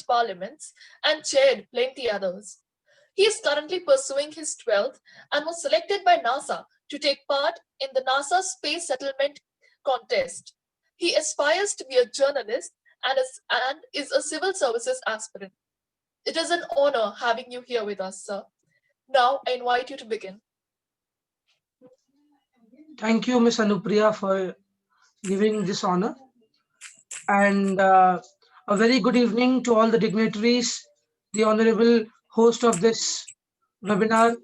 parliaments and chaired plenty others. He is currently pursuing his 12th and was selected by NASA to take part in the NASA Space Settlement Contest. He aspires to be a journalist and is a civil services aspirant. It is an honor having you here with us, sir. Now I invite you to begin. Thank you, Ms. Anupriya, for giving this honor. And a very good evening to all the dignitaries, the honorable host of this webinar,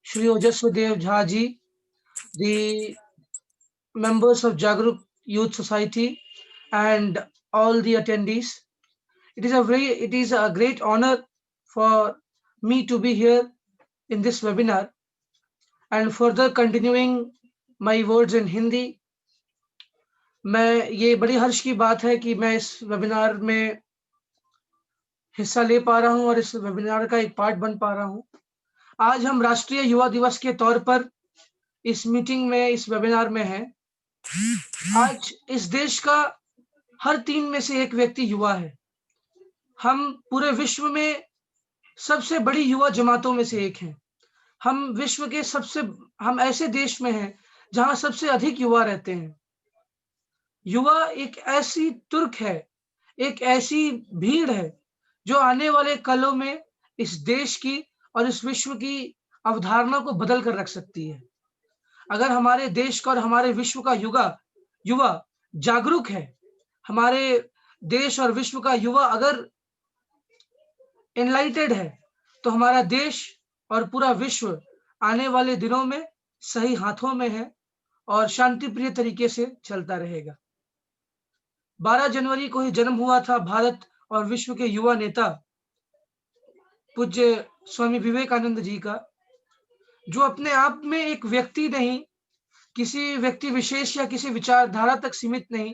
Shri Ojaswadev Jhaji, the members of Jagruk Youth Society, and all the attendees. It is a great honor for me to be here in this webinar and further continuing my words in Hindi. मैं ये बड़ी हर्ष की बात है कि मैं इस webinar में हिस्सा ले पा रहा हूं और इस वेबिनार का एक पार्ट बन पा रहा हूं। आज हम राष्ट्रीय युवा दिवस के तौर पर इस मीटिंग में, इस वेबिनार में हैं। आज इस देश का हर 3 में से एक व्यक्ति युवा है। हम पूरे विश्व में सबसे बड़ी युवा जमातों में से एक हैं। हम विश्व के हम ऐसे देश में हैं जहां सबसे अधिक युवा रहते हैं। युवा एक ऐसी तुर्क है, एक ऐसी भीड़ है जो आने वाले कलों में इस देश की और इस विश्व की अवधारणा को बदल कर रख सकती है। अगर हमारे देश का और हमारे विश्व का युवा जागरूक है, हमारे देश और विश्व का युवा अगर एनलाइटेड है, तो हमारा देश और पूरा विश्व आने वाले दिनों में सही हाथों में है और शांतिप्रिय तरीके से चलता रहेगा। 12 जनवरी को ही जन्म हुआ था भारत और विश्व के युवा नेता पूज्य स्वामी विवेकानंद जी का, जो अपने आप में एक व्यक्ति नहीं, किसी व्यक्ति विशेष या किसी विचारधारा तक सीमित नहीं,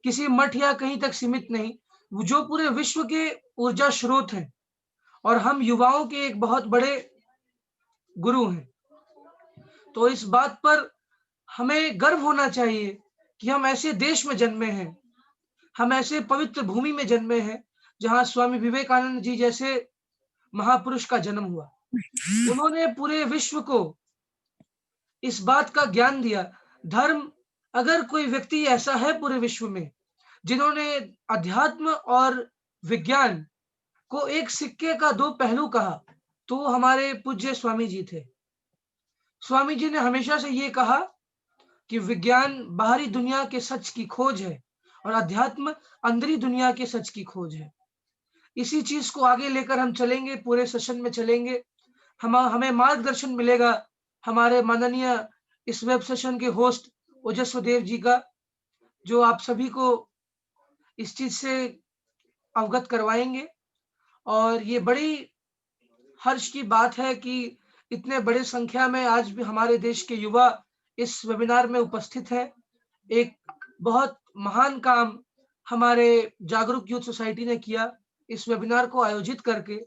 किसी मठ या कहीं तक सीमित नहीं, जो पूरे विश्व के ऊर्जा स्रोत हैं और हम युवाओं के एक बहुत बड़े गुरु हैं। तो इस बात पर हमें गर्व होना चाहिए कि हम ऐसे देश में जन्मे हैं, हम ऐसे पवित्र भूमि में जन्मे हैं जहां स्वामी विवेकानंद जी जैसे महापुरुष का जन्म हुआ। उन्होंने पूरे विश्व को इस बात का ज्ञान दिया। धर्म, अगर कोई व्यक्ति ऐसा है पूरे विश्व में जिन्होंने अध्यात्म और विज्ञान को एक सिक्के का 2 पहलू कहा, तो वो हमारे पूज्य स्वामी जी थे। स्वामी जी ने हमेशा से ये कहा कि विज्ञान बाहरी दुनिया के सच की खोज है और अध्यात्म अंदरी दुनिया के सच की खोज है। इसी चीज को आगे लेकर हम चलेंगे, पूरे सेशन में चलेंगे। हमें मार्गदर्शन मिलेगा हमारे माननीय इस वेब सेशन के होस्ट ओजस्वदेव जी का, जो आप सभी को इस चीज से अवगत करवाएंगे। और ये बड़ी हर्ष की बात है कि इतने बड़े संख्या में आज भी हमारे देश के युवा इस वेबिनार में उपस्थित है। एक बहुत महान काम हमारे जागरूक यूथ सोसाइटी ने किया इस वेबिनार को आयोजित करके,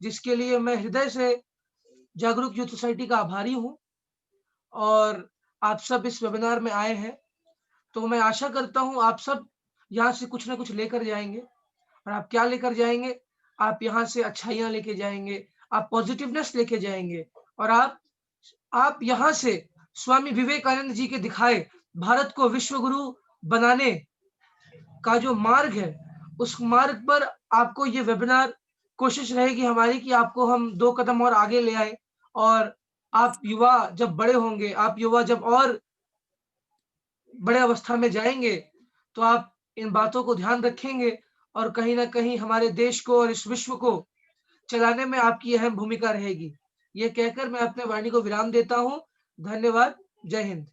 जिसके लिए मैं हृदय से जागरूक यूथ सोसाइटी का आभारी हूं। और आप सब इस वेबिनार में आए हैं, तो मैं आशा करता हूं आप सब यहाँ से कुछ ना कुछ लेकर जाएंगे। और आप क्या लेकर जाएंगे? आप यहाँ से अच्छाइयाँ लेके जाएंगे, आप पॉजिटिवनेस लेके जाएंगे, और आप यहाँ से स्वामी विवेकानंद जी के दिखाए भारत को विश्व गुरु बनाने का जो मार्ग है, उस मार्ग पर आपको ये वेबिनार कोशिश रहेगी हमारी कि आपको हम 2 कदम और आगे ले आए। और आप युवा जब बड़े होंगे, आप युवा जब और बड़े अवस्था में जाएंगे, तो आप इन बातों को ध्यान रखेंगे और कहीं ना कहीं हमारे देश को और इस विश्व को चलाने में आपकी अहम भूमिका रहेगी। ये कहकर मैं अपने वाणी को विराम देता हूं। धन्यवाद। जय Hind.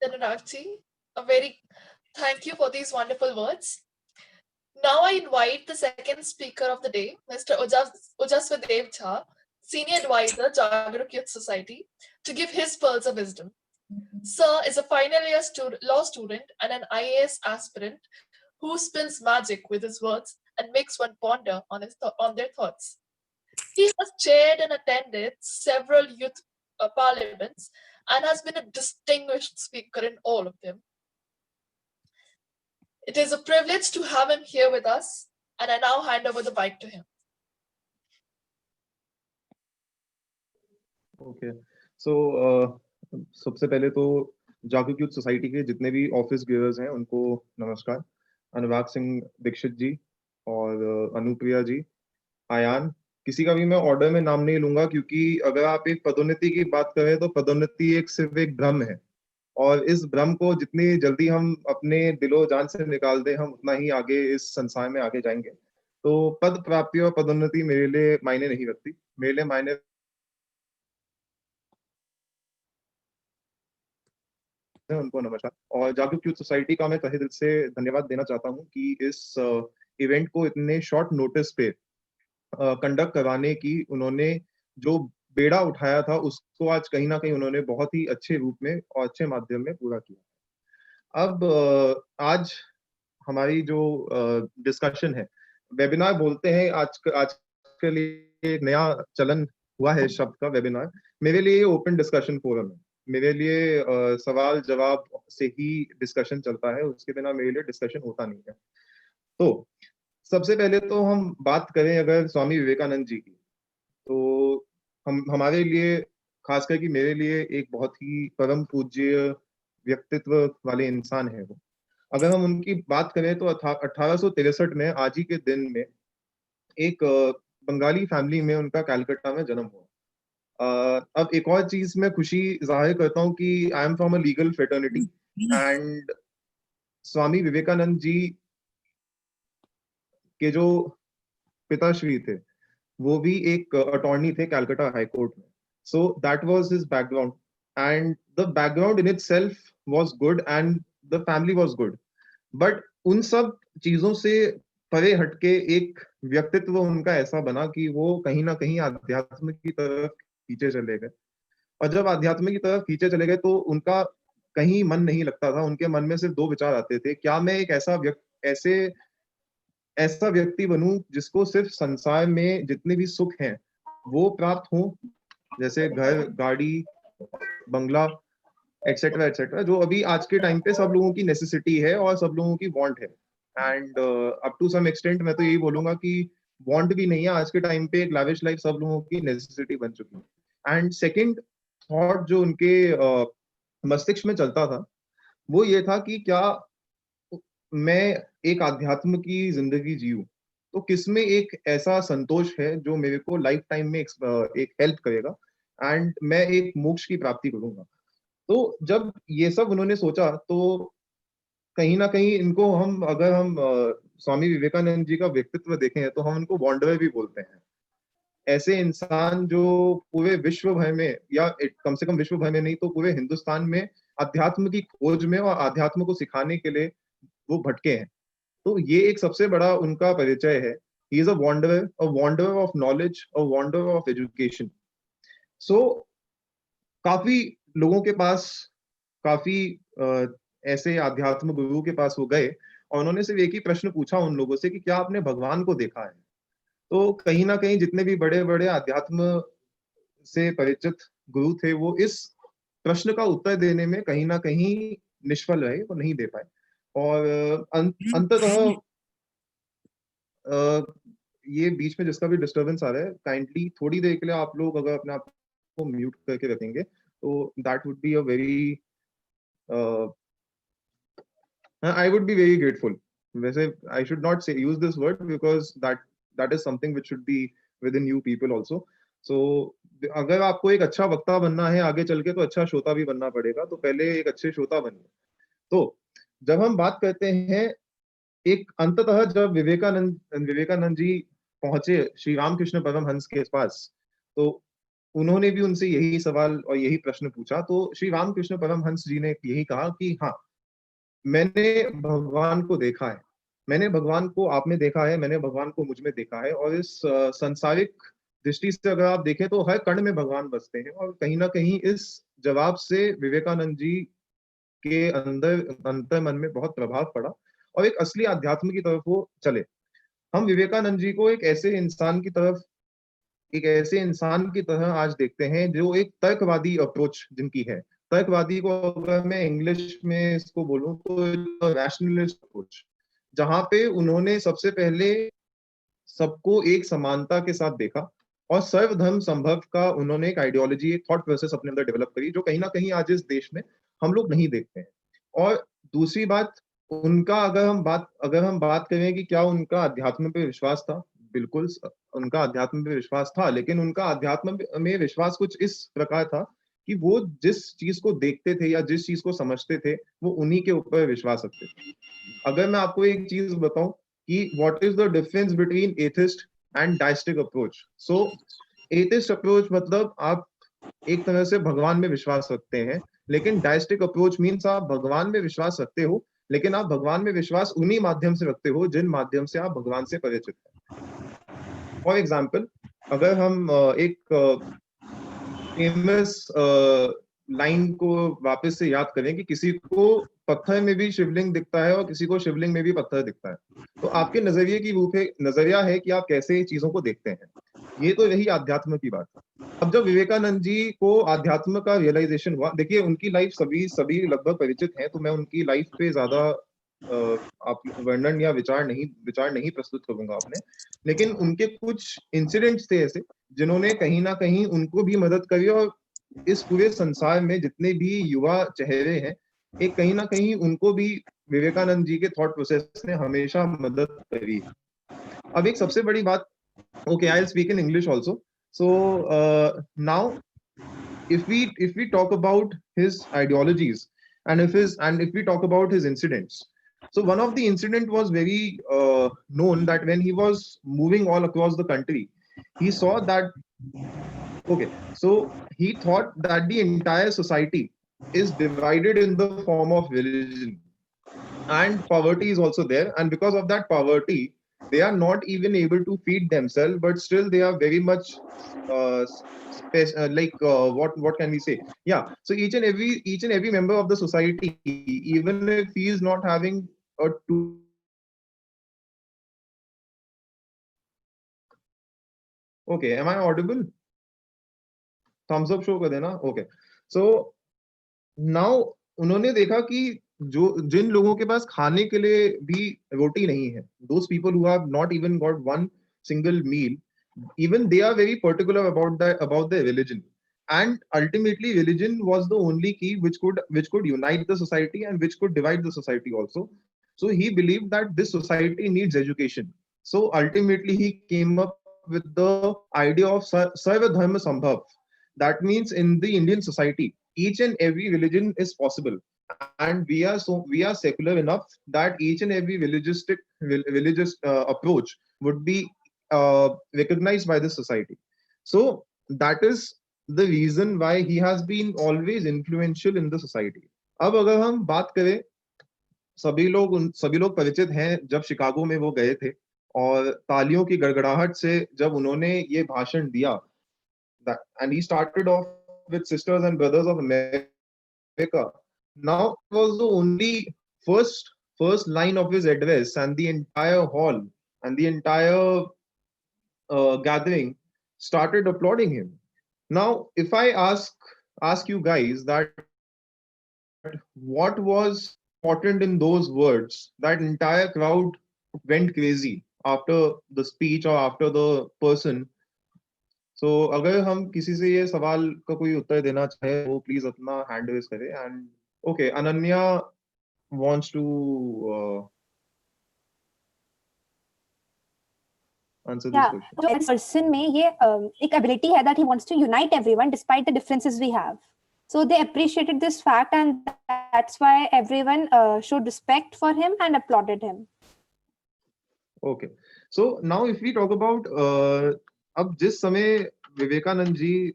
Dhanarajji, a very thank you for these wonderful words. Now I invite the second speaker of the day, Mr. Ojaswadev Jha, Senior Advisor, Jagruk Youth Society, to give his pearls of wisdom. Sir is a final year law student and an IAS aspirant who spins magic with his words and makes one ponder on their thoughts. He has chaired and attended several youth parliaments and has been a distinguished speaker in all of them. It is a privilege to have him here with us, and I now hand over the mic to him. Okay so सबसे पहले तो जागरूक youth society के जितने भी office givers हैं उनको नमस्कार। अनुराग सिंह दीक्षित जी और अनुप्रिया जी, आयान, किसी का भी मैं ऑर्डर में नाम नहीं लूंगा क्योंकि अगर आप एक पदोन्नति की बात करें तो पदोन्नति सिर्फ एक भ्रम है और इस भ्रम को जितनी जल्दी हम अपने दिलो जान से निकाल दें हम उतना ही आगे इस संसार में आगे जाएंगे। तो पद प्राप्ति और पदोन्नति मेरे लिए मायने नहीं रखती, मेरे लिए मायने उनको नमस्कार। और जागरूक यूथ सोसाइटी का मैं तहे दिल से धन्यवाद देना चाहता हूं कि इस इवेंट को इतने शॉर्ट नोटिस पे कंडक्ट करवाने की उन्होंने जो बेड़ा उठाया था उसको आज कहीं ना कहीं उन्होंने बहुत ही अच्छे रूप में और अच्छे माध्यम में पूरा किया। अब आज हमारी जो डिस्कशन है, वेबिनार बोलते हैं, आज के लिए एक नया चलन हुआ है शब्द का वेबिनार। मेरे लिए ओपन डिस्कशन फोरम है, मेरे लिए सवाल जवाब से ही डिस्कशन चलता है, उसके बिना मेरे लिए डिस्कशन होता नहीं है। तो सबसे पहले तो हम बात करें अगर स्वामी विवेकानंद जी की, तो हमारे लिए, खासकर कि मेरे लिए एक बहुत ही परम पूज्य व्यक्तित्व वाले इंसान है वो। अगर हम उनकी बात करें तो 1863 में आज ही के दिन में एक बंगाली फैमिली में उनका कैलकाटा में जन्म हुआ। अब एक और चीज मैं खुशी जाहिर करता हूँ कि I am from a legal fraternity and Swami Vivekananda ji के जो पिताश्री थे वो भी एक अटॉर्नी थे कैलकाटा हाई कोर्ट में। So that was his background and the background in itself was good and the family was good, but उन सब चीजों से परे हटके एक व्यक्तित्व उनका ऐसा बना कि वो कहीं ना कहीं आध्यात्म की तरफ खींचे चले गए। और जब आध्यात्म की तरफ खींचे चले गए तो उनका कहीं मन नहीं लगता था, उनके मन में सिर्फ दो विचार आते थे, क्या मैं एक ऐसा व्यक्ति बनूं जिसको सिर्फ संसार में जितने भी सुख हैं वो प्राप्त हो, जैसे घर, गाड़ी, बंगला, एटसेट्रा एटसेट्रा, जो अभी आज के टाइम पे सब लोगों की नेसेसिटी है और सब लोगों की वांट है। And up to some extent मैं तो यही बोलूंगा कि वांट भी नहीं है, आज के टाइम पे एक लैविश लाइफ सब लोगों की नेसेसिटी बन चुकी है। एंड सेकंड थॉट जो उनके मस्तिष्क में चलता था वो ये था कि क्या मैं एक आध्यात्म की जिंदगी जीऊं तो किसमें एक ऐसा संतोष है जो मेरे को लाइफ टाइम में एक हेल्प करेगा एंड मैं एक मोक्ष की प्राप्ति करूंगा। तो जब ये सब उन्होंने सोचा तो कहीं ना कहीं इनको हम अगर हम स्वामी विवेकानंद जी का व्यक्तित्व देखें तो हम उनको वॉन्डरर भी बोलते हैं। ऐसे इंसान जो पूरे विश्व भर में, या कम से कम विश्व भर में नहीं तो पूरे हिंदुस्तान में अध्यात्म की खोज में और अध्यात्म को सिखाने के लिए वो भटके हैं। तो ये एक सबसे बड़ा उनका परिचय है। He is a wanderer of knowledge, a wanderer of education. So काफी लोगों के पास, काफी ऐसे आध्यात्म गुरु के पास वो गए और उन्होंने सिर्फ एक ही प्रश्न पूछा उन लोगों से कि क्या आपने भगवान को देखा है। तो कहीं ना कहीं जितने भी बड़े बड़े आध्यात्म से परिचित गुरु थे वो इस प्रश्न का उत्तर देने में कहीं ना कहीं निष्फल रहे, वो नहीं दे पाए। और अंततः ये बीच में जिसका भी डिस्टरबेंस आ रहा है, काइंडली थोड़ी देर के लिए आप लोग अगर अपने आप को म्यूट करके रखेंगे तो that would be a very, I would be very grateful. वैसे I should not say use this word because that is something which should be with in you people also. So अगर आपको एक अच्छा वक्ता बनना है आगे चल के तो अच्छा श्रोता भी बनना पड़ेगा, तो पहले एक अच्छे श्रोता बनिए। तो जब हम बात करते हैं एक अंततः जब विवेकानंद जी पहुंचे श्री रामकृष्ण परमहंस के पास तो उन्होंने भी उनसे यही सवाल और यही प्रश्न पूछा। तो श्री रामकृष्ण परमहंस जी ने यही कहा कि हाँ, मैंने भगवान को देखा है, मैंने भगवान को आप में देखा है, मैंने भगवान को मुझ में देखा है। और इस संसारिक दृष्टि से अगर आप देखें तो हर कण में भगवान बसते हैं। और कहीं ना कहीं इस जवाब से विवेकानंद जी के अंतर मन में बहुत प्रभाव पड़ा और एक असली अध्यात्म की तरफ वो चले। हम विवेकानंद जी को एक ऐसे इंसान की तरह आज देखते हैं जो एक तर्कवादी अप्रोच जिनकी है। तर्कवादी को अगर मैं इंग्लिश में इसको बोलूं तो रैशनलिस्ट अप्रोच, जहां पे उन्होंने सबसे पहले सबको एक समानता के साथ देखा और सर्वधर्म संभव का उन्होंने एक आइडियोलॉजी, एक थॉट प्रोसेस अपने अंदर डेवलप करी, जो कहीं ना कहीं आज इस देश में हम लोग नहीं देखते हैं। और दूसरी बात, उनका अगर हम बात करें कि क्या उनका अध्यात्म पे विश्वास था, बिल्कुल उनका अध्यात्म पे विश्वास था, लेकिन उनका अध्यात्म में विश्वास कुछ इस प्रकार था कि वो जिस चीज को देखते थे या जिस चीज को समझते थे, वो उन्हीं के ऊपर विश्वास रखते थे। अगर मैं आपको एक चीज बताऊं कि what is the difference between atheist and deistic approach. So atheist approach मतलब आप एक तरह से भगवान में विश्वास रखते हैं, लेकिन डाइस्टिक अप्रोच मीन्स आप भगवान में विश्वास रखते हो, लेकिन आप भगवान में विश्वास उन्हीं माध्यम से रखते हो जिन माध्यम से आप भगवान से परिचित हैं। फॉर एग्जाम्पल, अगर हम एक फेमस लाइन को वापस से याद करें कि किसी को पत्थर में भी शिवलिंग दिखता है और किसी को शिवलिंग में भी पत्थर दिखता है, तो आपके नजरिए की नजरिया है कि आप कैसे चीजों को देखते हैं। ये तो रही आध्यात्म की बात। अब जब विवेकानंद जी को आध्यात्म का रियलाइजेशन हुआ, देखिए उनकी लाइफ सभी लगभग परिचित हैं, तो मैं उनकी लाइफ पे ज्यादा आप वर्णन या विचार नहीं प्रस्तुत करूंगा अपने, लेकिन उनके कुछ इंसिडेंट्स थे ऐसे जिन्होंने कहीं ना कहीं उनको भी मदद करी, और इस पूरे संसार में जितने भी युवा चेहरे हैं, एक कहीं ना कहीं उनको भी विवेकानंद जी के थॉट प्रोसेस ने हमेशा मदद करी। अब एक सबसे बड़ी बात, okay, I'll speak in English also. So now if we talk about his ideologies and if we talk about his incidents, so one of the incident was very known, that when he was moving all across the country, he saw that, okay, so he thought that the entire society is divided in the form of religion, and poverty is also there, and because of that poverty they are not even able to feed themselves, but still they are very much what can we say, yeah, so each and every member of the society, even if he is not having a two, okay, am I audible? thumbs up show कर देना, okay, so now उन्होंने देखा कि जो जिन लोगों के पास खाने के लिए भी रोटी नहीं है, those people who have not even got one single meal, even they are very particular about their religion, and ultimately religion was the only key which could unite the society and which could divide the society also. So he believed that this society needs education. So ultimately he came up with the idea of Sarva Dharma Sambhav. That means in the Indian society, each and every religion is possible, and we are secular enough that each and every religious approach would be recognized by the society. So that is the reason why he has been always influential in the society. अब अगर हम बात करें, सभी लोग परिचित हैं जब शिकागो में वो गए थे और तालियों की गड़गड़ाहट से जब उन्होंने ये भाषण दिया, and he started off with Sisters and Brothers of America. Now it was the only first line of his address, and the entire hall and the entire gathering started applauding him. Now, if I ask you guys that what was important in those words, that entire crowd went crazy after the speech or after the person. So अगर हम किसी से ये सवाल का कोई उत्तर देना चाहे, वो प्लीज अपना हैंड रेज करे। And okay, Ananya wants to answer this question. तो इस person में ये एक ability है that he wants to unite everyone despite the differences we have. So they appreciated this fact, and that's why everyone showed respect for him and applauded him. Okay, so now if we talk about अब जिस समय Vivekananda ji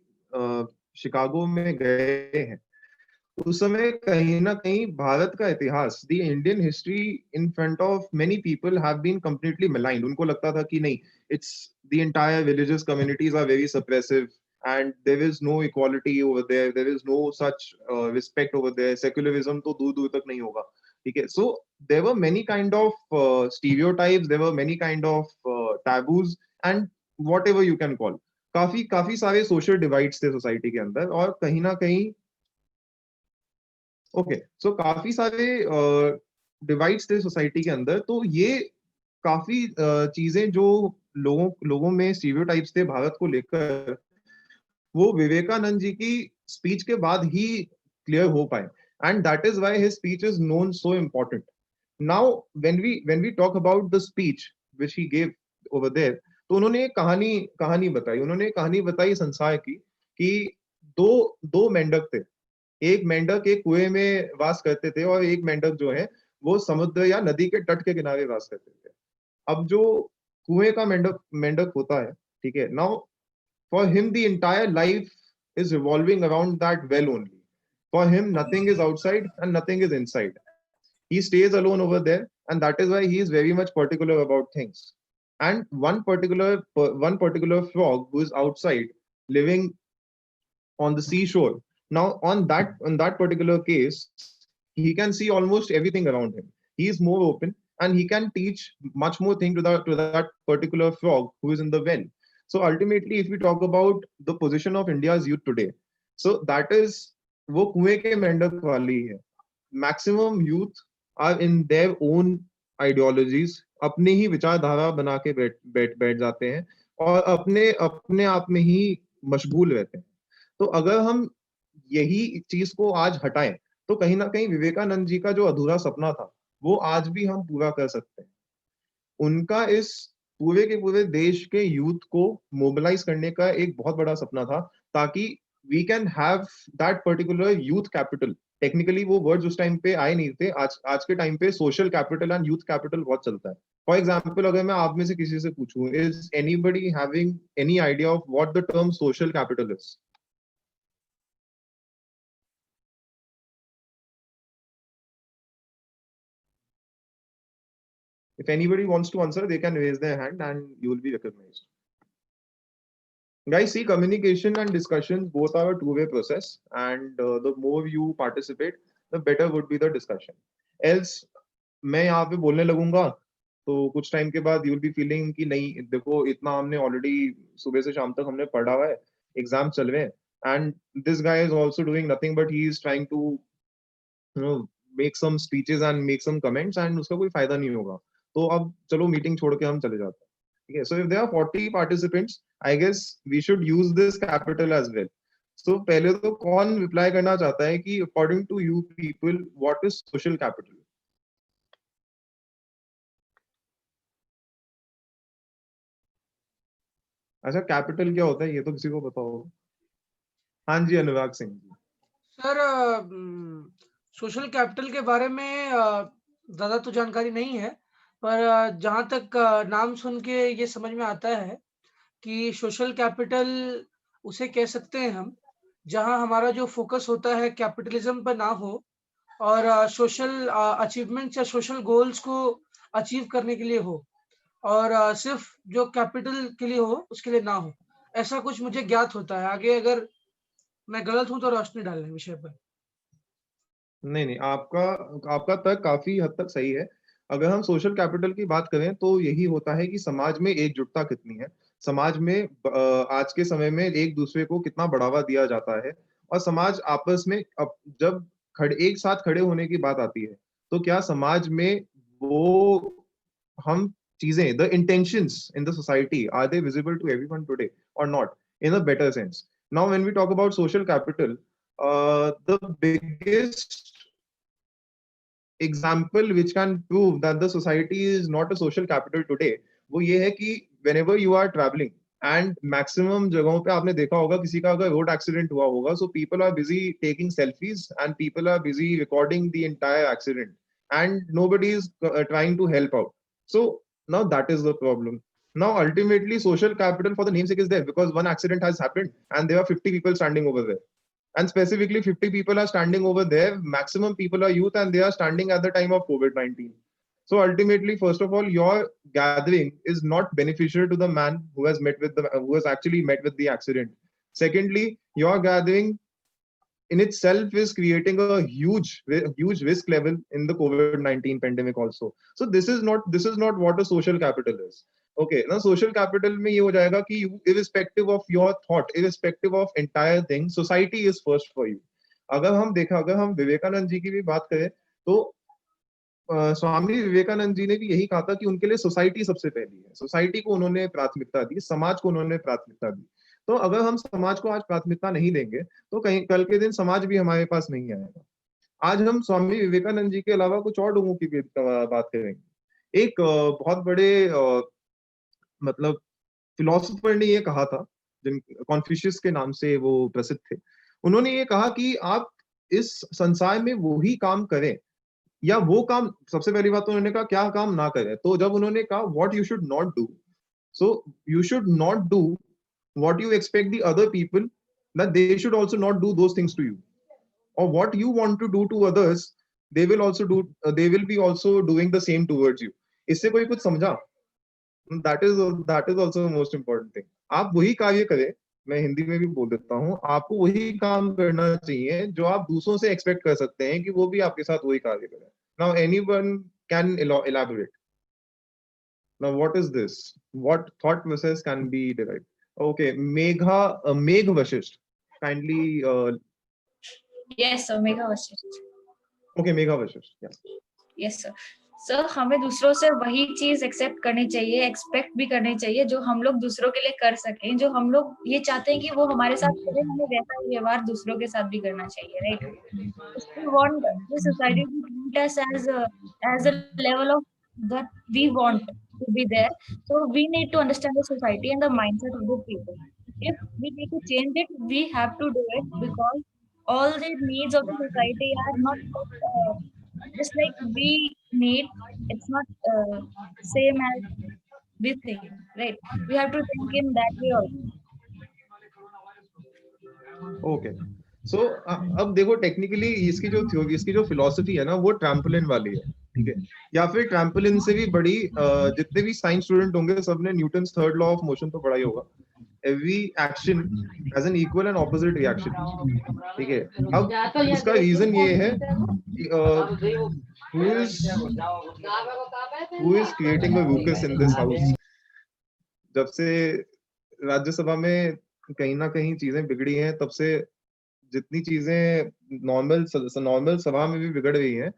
Chicago में गए हैं, उस समय कहीं ना कहीं भारत का इतिहास, the Indian history in front of many people have been completely maligned. उनको लगता था कि नहीं, it's the entire religious communities are very suppressive and there is no equality over there is no such respect over there, secularism तो दूर दूर तक नहीं होगा, ठीक है। So there were many kind of stereotypes, there were many kind of taboos and whatever you can call, काफी सारे सोशल डिवाइड्स थे सोसाइटी के अंदर, और कहीं ना कहीं ओके, सो काफी सारे डिवाइड्स थे सोसाइटी के अंदर। तो ये काफी चीजें जो लोगों में स्टीरियोटाइप्स थे भारत को लेकर, वो विवेकानंद जी की स्पीच के बाद ही क्लियर हो पाए, and that is why his speech is known so important. Now when we talk about the speech which he gave over there, तो उन्होंने एक कहानी बताई। उन्होंने एक कहानी बताई संसार की, कि दो मेंढक थे। एक मेंढक एक कुएं में वास करते थे, और एक मेंढक जो है वो समुद्र या नदी के तट के किनारे वास करते थे। अब जो कुएं का मेंढक मेंढक होता है, ठीक है, now for him the entire life is revolving around that well only. For him nothing is outside and nothing is inside. He stays alone over there, and that is why he is very much particular about things. And one particular frog who is outside, living on the seashore, now on that particular case, he can see almost everything around him. He is more open, and he can teach much more thing to that particular frog who is in the well. So ultimately, if we talk about the position of India's youth today, so that is वो कुएं के मेंढक वाली है। Maximum youth are in their own ideologies, अपनी ही विचारधारा बना के बैठ जाते हैं, और अपने अपने आप में ही मशगूल रहते हैं। तो अगर हम यही चीज को आज हटाएं, तो कहीं ना कहीं विवेकानंद जी का जो अधूरा सपना था, वो आज भी हम पूरा कर सकते हैं। उनका इस पूरे के पूरे देश के यूथ को मोबिलाइज करने का एक बहुत बड़ा सपना था, ताकि we can have that particular youth capital. Technically वो वर्ड्स उस टाइम पे आए नहीं थे। आज के टाइम पे social capital and youth capital बहुत चलता है। फॉर एग्जाम्पल, अगर मैं आप में से किसी से पूछूं, is anybody having any idea of what the term social capital is? If anybody wants to answer, they can raise their hand and you will be recognized. Guys, see, communication and discussions both are a two-way process, and the more you participate, the better would be the discussion. Else, मैं यहाँ पे बोलने लगूंगा तो कुछ time के बाद you will be feeling कि नहीं, देखो इतना हमने ऑलरेडी सुबह से शाम तक हमने पढ़ा हुआ है, एग्जाम चल रहे हैं, and this guy is also doing nothing but he is trying to make some speeches and make some comments, and उसका कोई फायदा नहीं होगा। तो अब चलो मीटिंग छोड़ के हम चले जाते हैं। ठीक है, so if there are 40 participants, I guess we should use this capital as well. So पहले तो कौन रिप्लाई करना चाहता है कि according to you people what is social capital? अच्छा, कैपिटल क्या होता है ये तो किसी को पता होगा। हाँ जी, Anurag Singh ji. Sir, social capital के बारे में ज़्यादा तो जानकारी नहीं है, पर जहाँ तक नाम सुन के ये समझ में आता है कि सोशल कैपिटल उसे कह सकते हैं हम, जहाँ हमारा जो फ़ोकस होता है कैपिटलिज़्म पर ना हो, और सोशल अचीवमेंट्स या सोशल गोल्स को अचीव करने के लिए हो, और सिर्फ़ जो कैपिटल के लिए हो, उसके लिए ना हो। ऐसा कुछ मुझे ज्ञात होता है। आगे अगर मैं गलत हूँ तो रोशनी डालें विषय पर। नहीं, आपका आपका तर्क काफी हद तक सही है। अगर हम सोशल कैपिटल की बात करें तो यही होता है कि समाज में एकजुटता कितनी है, समाज में आज के समय में एक दूसरे को कितना बढ़ावा दिया जाता है, और समाज आपस में जब एक साथ खड़े होने की बात आती है, तो क्या समाज में वो हम चीजें, the intentions in the society, are they visible to everyone today और not, in a better sense? Now when we talk about social capital, the biggest example which can prove that the society is not a social capital today, वो ये है कि whenever you are traveling, and maximum जगहों पे आपने देखा होगा किसी का अगर रोड एक्सीडेंट हुआ होगा, so people are busy taking selfies and people are busy recording the entire accident, and nobody is trying to help out. So now that is the problem. Now ultimately social capital for the namesake is there because one accident has happened and there are 50 people standing over there, and specifically 50 people are standing over there. Maximum people are youth and they are standing at the time of COVID-19. So ultimately, first of all, your gathering is not beneficial to the man who has actually met with the accident. Secondly, your gathering in itself is creating a huge risk level in the COVID-19 pandemic also. So this is not what a social capital is. Okay, now social capital में ये हो जाएगा कि you, irrespective of your thought, irrespective of entire thing, society is first for you. अगर हम विवेकानंद जी की भी बात करें, तो स्वामी विवेकानंद जी ने भी यही कहा था कि उनके लिए सोसाइटी सबसे पहली है, सोसाइटी को उन्होंने प्राथमिकता दी, समाज को उन्होंने प्राथमिकता दी। तो अगर हम समाज को आज प्राथमिकता नहीं देंगे तो कहीं कल के दिन समाज भी हमारे पास नहीं आएगा। आज हम स्वामी विवेकानंद जी के अलावा कुछ और लोगों की भी बात करेंगे। एक बहुत बड़े मतलब फिलोसोफर ने ये कहा था, जिन कॉन्फ्यूशियस के नाम से वो प्रसिद्ध थे। उन्होंने ये कहा कि आप इस संसार में वो ही काम करें या वो काम, सबसे पहली बात तो उन्होंने कहा क्या काम ना करें। तो जब उन्होंने कहा what you should not do, so you should not do what you expect the other people that they should also not do those things to you, or what you want to do to others, they will also do, they will be also doing the same towards you. इससे कोई कुछ समझा? that is also the most important thing. आप वही कार्य करें, मैं हिंदी में भी बोल देता हूँ, आपको वही काम करना चाहिए जो आप दूसरों से एक्सपेक्ट कर सकते हैं कि वो भी आपके साथ वही कार्य करें. Now anyone can elaborate. Now what is this? What thought process can be derived? Okay, Megh Vashisht, kindly Yes, sir. Megha Vashisht. okay, Megha Vashisht, yeah. Yes, sir. Sir हमें दूसरों से वही चीज एक्सेप्ट करनी चाहिए, एक्सपेक्ट भी करनी चाहिए जो हम लोग दूसरों के लिए कर सकें, जो हम लोग ये चाहते हैं कि वो हमारे साथ करें, हमें वैसा ही व्यवहार दूसरों के साथ भी करना चाहिए, right? We want the society to treat us as a level of that we want to be there. So we need to understand the society and the mindset of the people. If we need to change it, we have to do it because all the needs of the society are not just like we need. It's not same as we think, right? We have to think in that way also. Okay so अब देखो technically इसकी जो theory, इसकी जो philosophy है ना, वो trampoline वाली है, ठीक है? या फिर ट्रैम्पोलिन से भी बड़ी, जितने भी साइंस स्टूडेंट होंगे सबने Newton's third law of motion तो पढ़ा ही होगा, every action has an equal and opposite reaction, ठीक है? अब इसका रीजन ये है कि who is creating a ruckus in this house? जब से राज्यसभा में कहीं ना कहीं चीजें बिगड़ी हैं, तब से जितनी चीजें नॉर्मल सभा में भी बिगड़ गई हैं,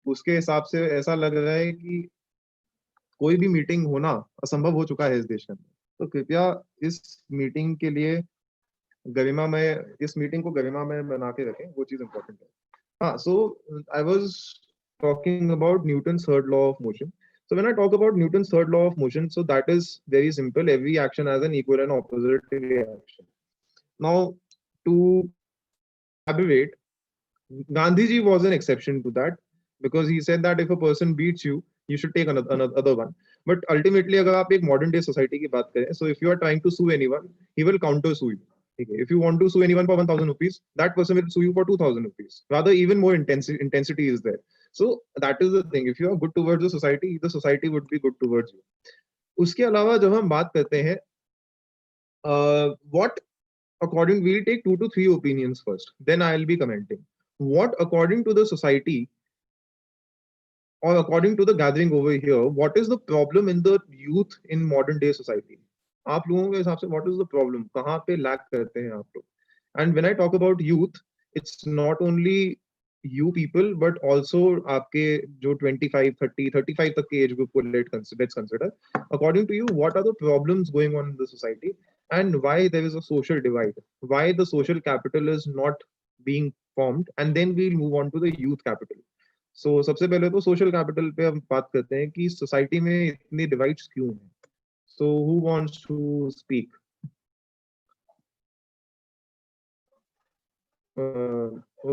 उसके हिसाब से ऐसा लग रहा है कि कोई भी मीटिंग होना असंभव हो चुका है इस देश में। तो कृपया इस मीटिंग के लिए इस मीटिंग को गरिमामय बना के रखें, वो चीज इंपॉर्टेंट है। हाँ, so I was talking about Newton's third law of motion. So when I talk about Newton's third law of motion, so that is very simple. Every action has an equal and opposite reaction. Now, to elaborate, Gandhiji was an exception to that because he said that if a person beats you, you should take another one. But ultimately, अगर आप एक modern day society की बात करें, so if you are trying to sue anyone, he will counter sue you. Okay. If you want to sue anyone for 1,000 rupees, that person will sue you for 2,000 rupees. Rather, even more intensity is there. So that is the thing. If you are good towards the society would be good towards you. उसके अलावा जब हम बात करते हैं, what according, we'll take 2 to 3 opinions first. Then I'll be commenting. What according to the society or according to the gathering over here, what is the problem in the youth in modern day society? आप लोगों के हिसाब से what is the problem? कहाँ पे lack करते हैं आप लोग? And when I talk about youth, it's not only you people but also आपके जो 25, 30, 35 तक के age group को let's consider. According to you, what are the problems going on in the society and why there is a social divide? Why the social capital is not being formed? And then we'll move on to the youth capital. So सबसे पहले तो social capital पे हम बात करते हैं कि society में इतनी divides क्यों हैं? So who wants to speak?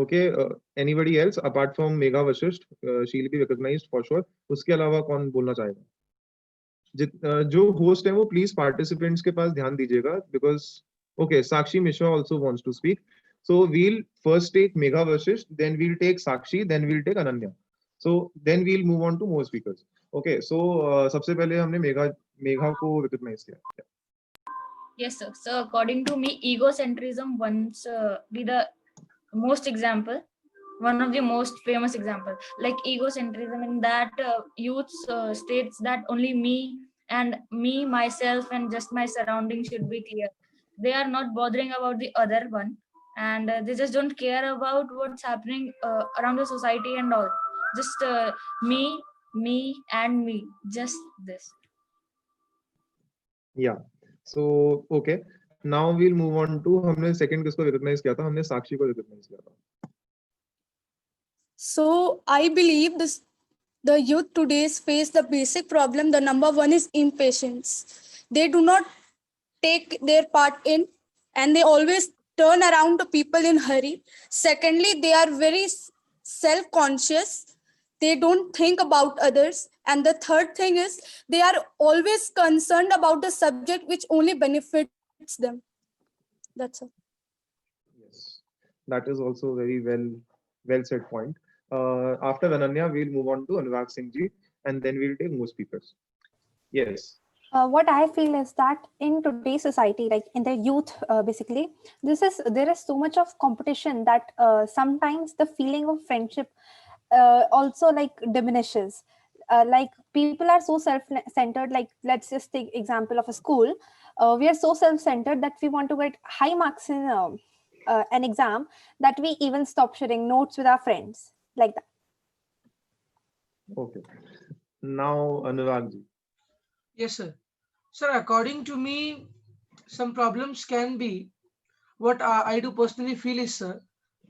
Okay, anybody else apart from Megha Vashisht? She'll be recognized for sure. उसके अलावा कौन बोलना चाहेगा? जो host है वो please participants के पास ध्यान दीजिएगा because okay, Sakshi Mishra also wants to speak. So we'll first take Megha Vashisht, then we'll take Sakshi, then we'll take Ananya. So then we'll move on to more speakers. Okay, so सबसे पहले हमने मेघा को recognize किया. Yes, sir. So according to me, egocentrism once be the most example, one of the most famous example, like egocentrism in that youth states that only me and me, myself, and just my surroundings should be clear. They are not bothering about the other one, and they just don't care about what's happening around the society and all. just me and me, just this. Yeah. So okay. Now we'll move on to हमने second किसको recognize किया था? हमने साक्षी को recognize किया था. So I believe the youth today's face the basic problem. The number one is impatience. They do not take their part in, and they always turn around to people in hurry. Secondly, they are very self-conscious. They don't think about others. And the third thing is they are always concerned about the subject which only benefits them. That's all. Yes, that is also very well said point. After Ananya, we'll move on to Anurag Singh ji, and then we'll take more speakers. Yes. What I feel is that in today's society, like in the youth, basically, there is so much of competition that sometimes the feeling of friendship also like diminishes. Like people are so self-centered. Like let's just take example of a school. We are so self-centered that we want to get high marks in an exam that we even stop sharing notes with our friends, like that. Okay. Now Anurag ji. Yes, sir. Sir, according to me, some problems can be what I do personally feel is, sir,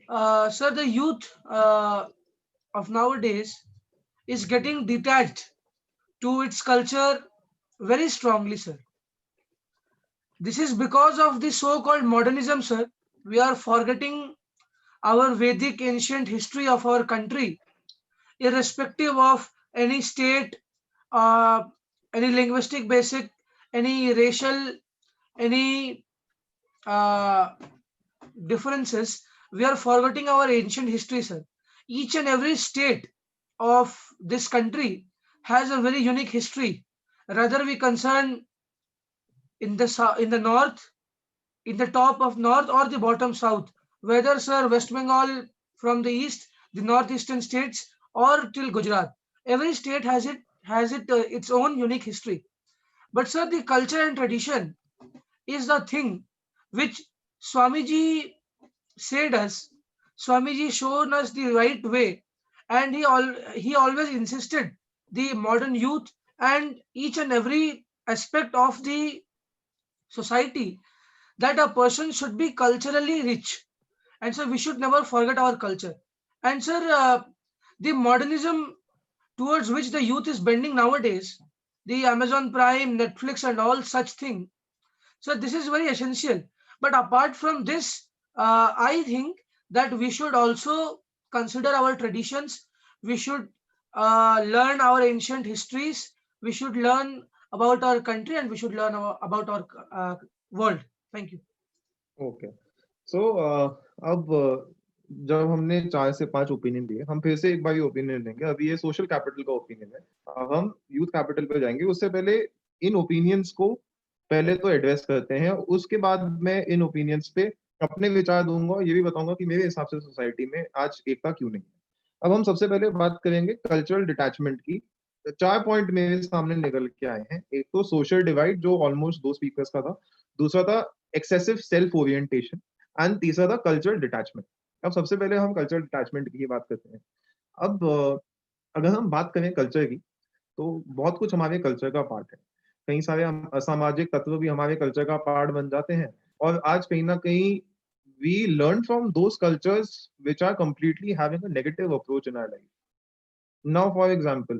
sir, the youth of nowadays is getting detached to its culture very strongly, sir. This is because of the so-called modernism, sir. We are forgetting our Vedic ancient history of our country, irrespective of any state, any linguistic basic, any racial, any differences. We are forgetting our ancient history, sir. Each and every state of this country has a very unique history. Rather, we concern in the north, in the top of north or the bottom south, whether, sir, West Bengal from the east, the northeastern states, or till Gujarat. Every state has its own unique history. But, sir, the culture and tradition is the thing which Swamiji said us. Swamiji showed us the right way, and he always insisted the modern youth and each and every aspect of the society that a person should be culturally rich, and so we should never forget our culture. And sir, the modernism towards which the youth is bending nowadays, the Amazon Prime, Netflix, and all such thing. So this is very essential. But apart from this, I think that we should also consider our traditions. We should learn our ancient histories. We should learn about our country, and we should learn about our world. Thank you. Okay. So अब जब हमने 4 से 5 opinion दिए, हम फिर से एक बार ये ओपिनियन देंगे. अभी ये सोशल कैपिटल का ओपिनियन है. अब हम यूथ कैपिटल पे जाएंगे. उससे पहले इन ओपिनियंस को पहले तो एड्रेस करते हैं. उसके बाद मैं इन ओपिनियंस पे अपने विचार दूंगा. ये भी बताऊंगा कि मेरे हिसाब से सोसाइटी में आज एकता क्यों नहीं है. अब हम सबसे पहले बात करेंगे कल्चरल डिटैचमेंट की. 4 पॉइंट मेरे सामने निकल के आए हैं. एक तो सोशल डिवाइड जो ऑलमोस्ट 2 स्पीकर्स का था. दूसरा था एक्सेसिव सेल्फ ओरिएंटेशन एंड तीसरा था कल्चरल डिटैचमेंट. अब सबसे पहले हम कल्चरल डिटैचमेंट की बात करते हैं. अब अगर हम बात करें कल्चर की, तो बहुत कुछ हमारे कल्चर का पार्ट है. कई सारे असामाजिक तत्व भी हमारे कल्चर का पार्ट बन जाते हैं, और आज कहीं ना कहीं we learn from those cultures which are completely having a negative approach in our life. Now, for example,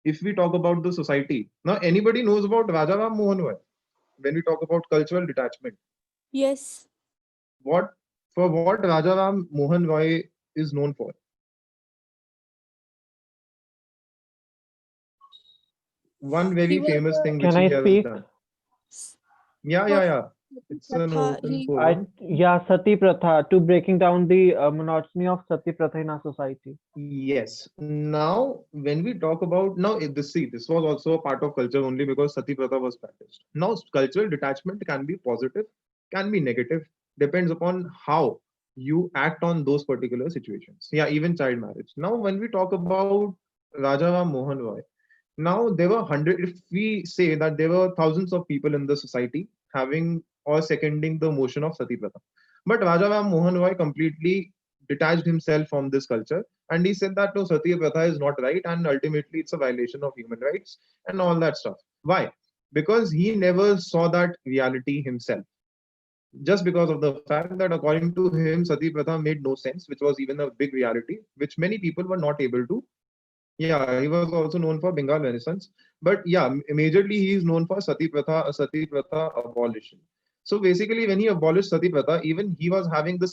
if we talk about the society, now anybody knows about Raja Ram Mohan Roy when we talk about cultural detachment. Yes. What Raja Ram Mohan Roy is known for? One very famous thing which Can I he has speak? done. Yeah. It's an open forum. Sati Pratha, to breaking down the monotony of Sati Pratha in our society. Yes. Now, when we talk about this was also a part of culture only because Sati Pratha was practiced. Now, cultural detachment can be positive, can be negative, depends upon how you act on those particular situations. Yeah, even child marriage. Now, when we talk about Raja Ram Mohan Roy, now there were if we say that there were thousands of people in the society having or seconding the motion of Sati Pratha. But Raja Ram Mohan Roy completely detached himself from this culture, and he said that no, Satiya Pratha is not right, and ultimately it's a violation of human rights and all that stuff. Why? Because he never saw that reality himself. Just because of the fact that according to him, Sati Pratha made no sense, which was even a big reality, which many people were not able to. Yeah, he was also known for Bengal Renaissance, but yeah, majorly he is known for Sati Pratha abolition. So basically, when he abolished Sati Pratha, even he was having the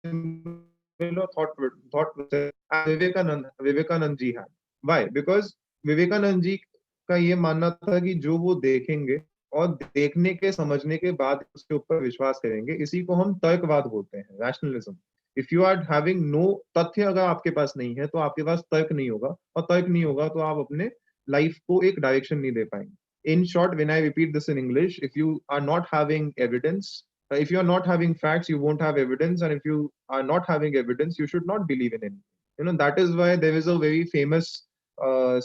similar thought process as Vivekanand ji had. Why? Because Vivekanand ji का ये मानना था कि जो वो देखेंगे और देखने के समझने के बाद उसके ऊपर विश्वास करेंगे, इसी को हम तर्कवाद बोलते हैं, rationalism. If you are having no तथ्य अगर आपके पास नहीं है तो आपके पास तर्क नहीं होगा, और तर्क नहीं होगा तो आप अपने लाइफ को एक डायरेक्शन नहीं दे पाएंगे. In short, when I repeat this in English, if you are not having evidence, if you are not having facts, you won't have evidence, and if you are not having evidence, you should not believe in it. You know, that is why there is a very famous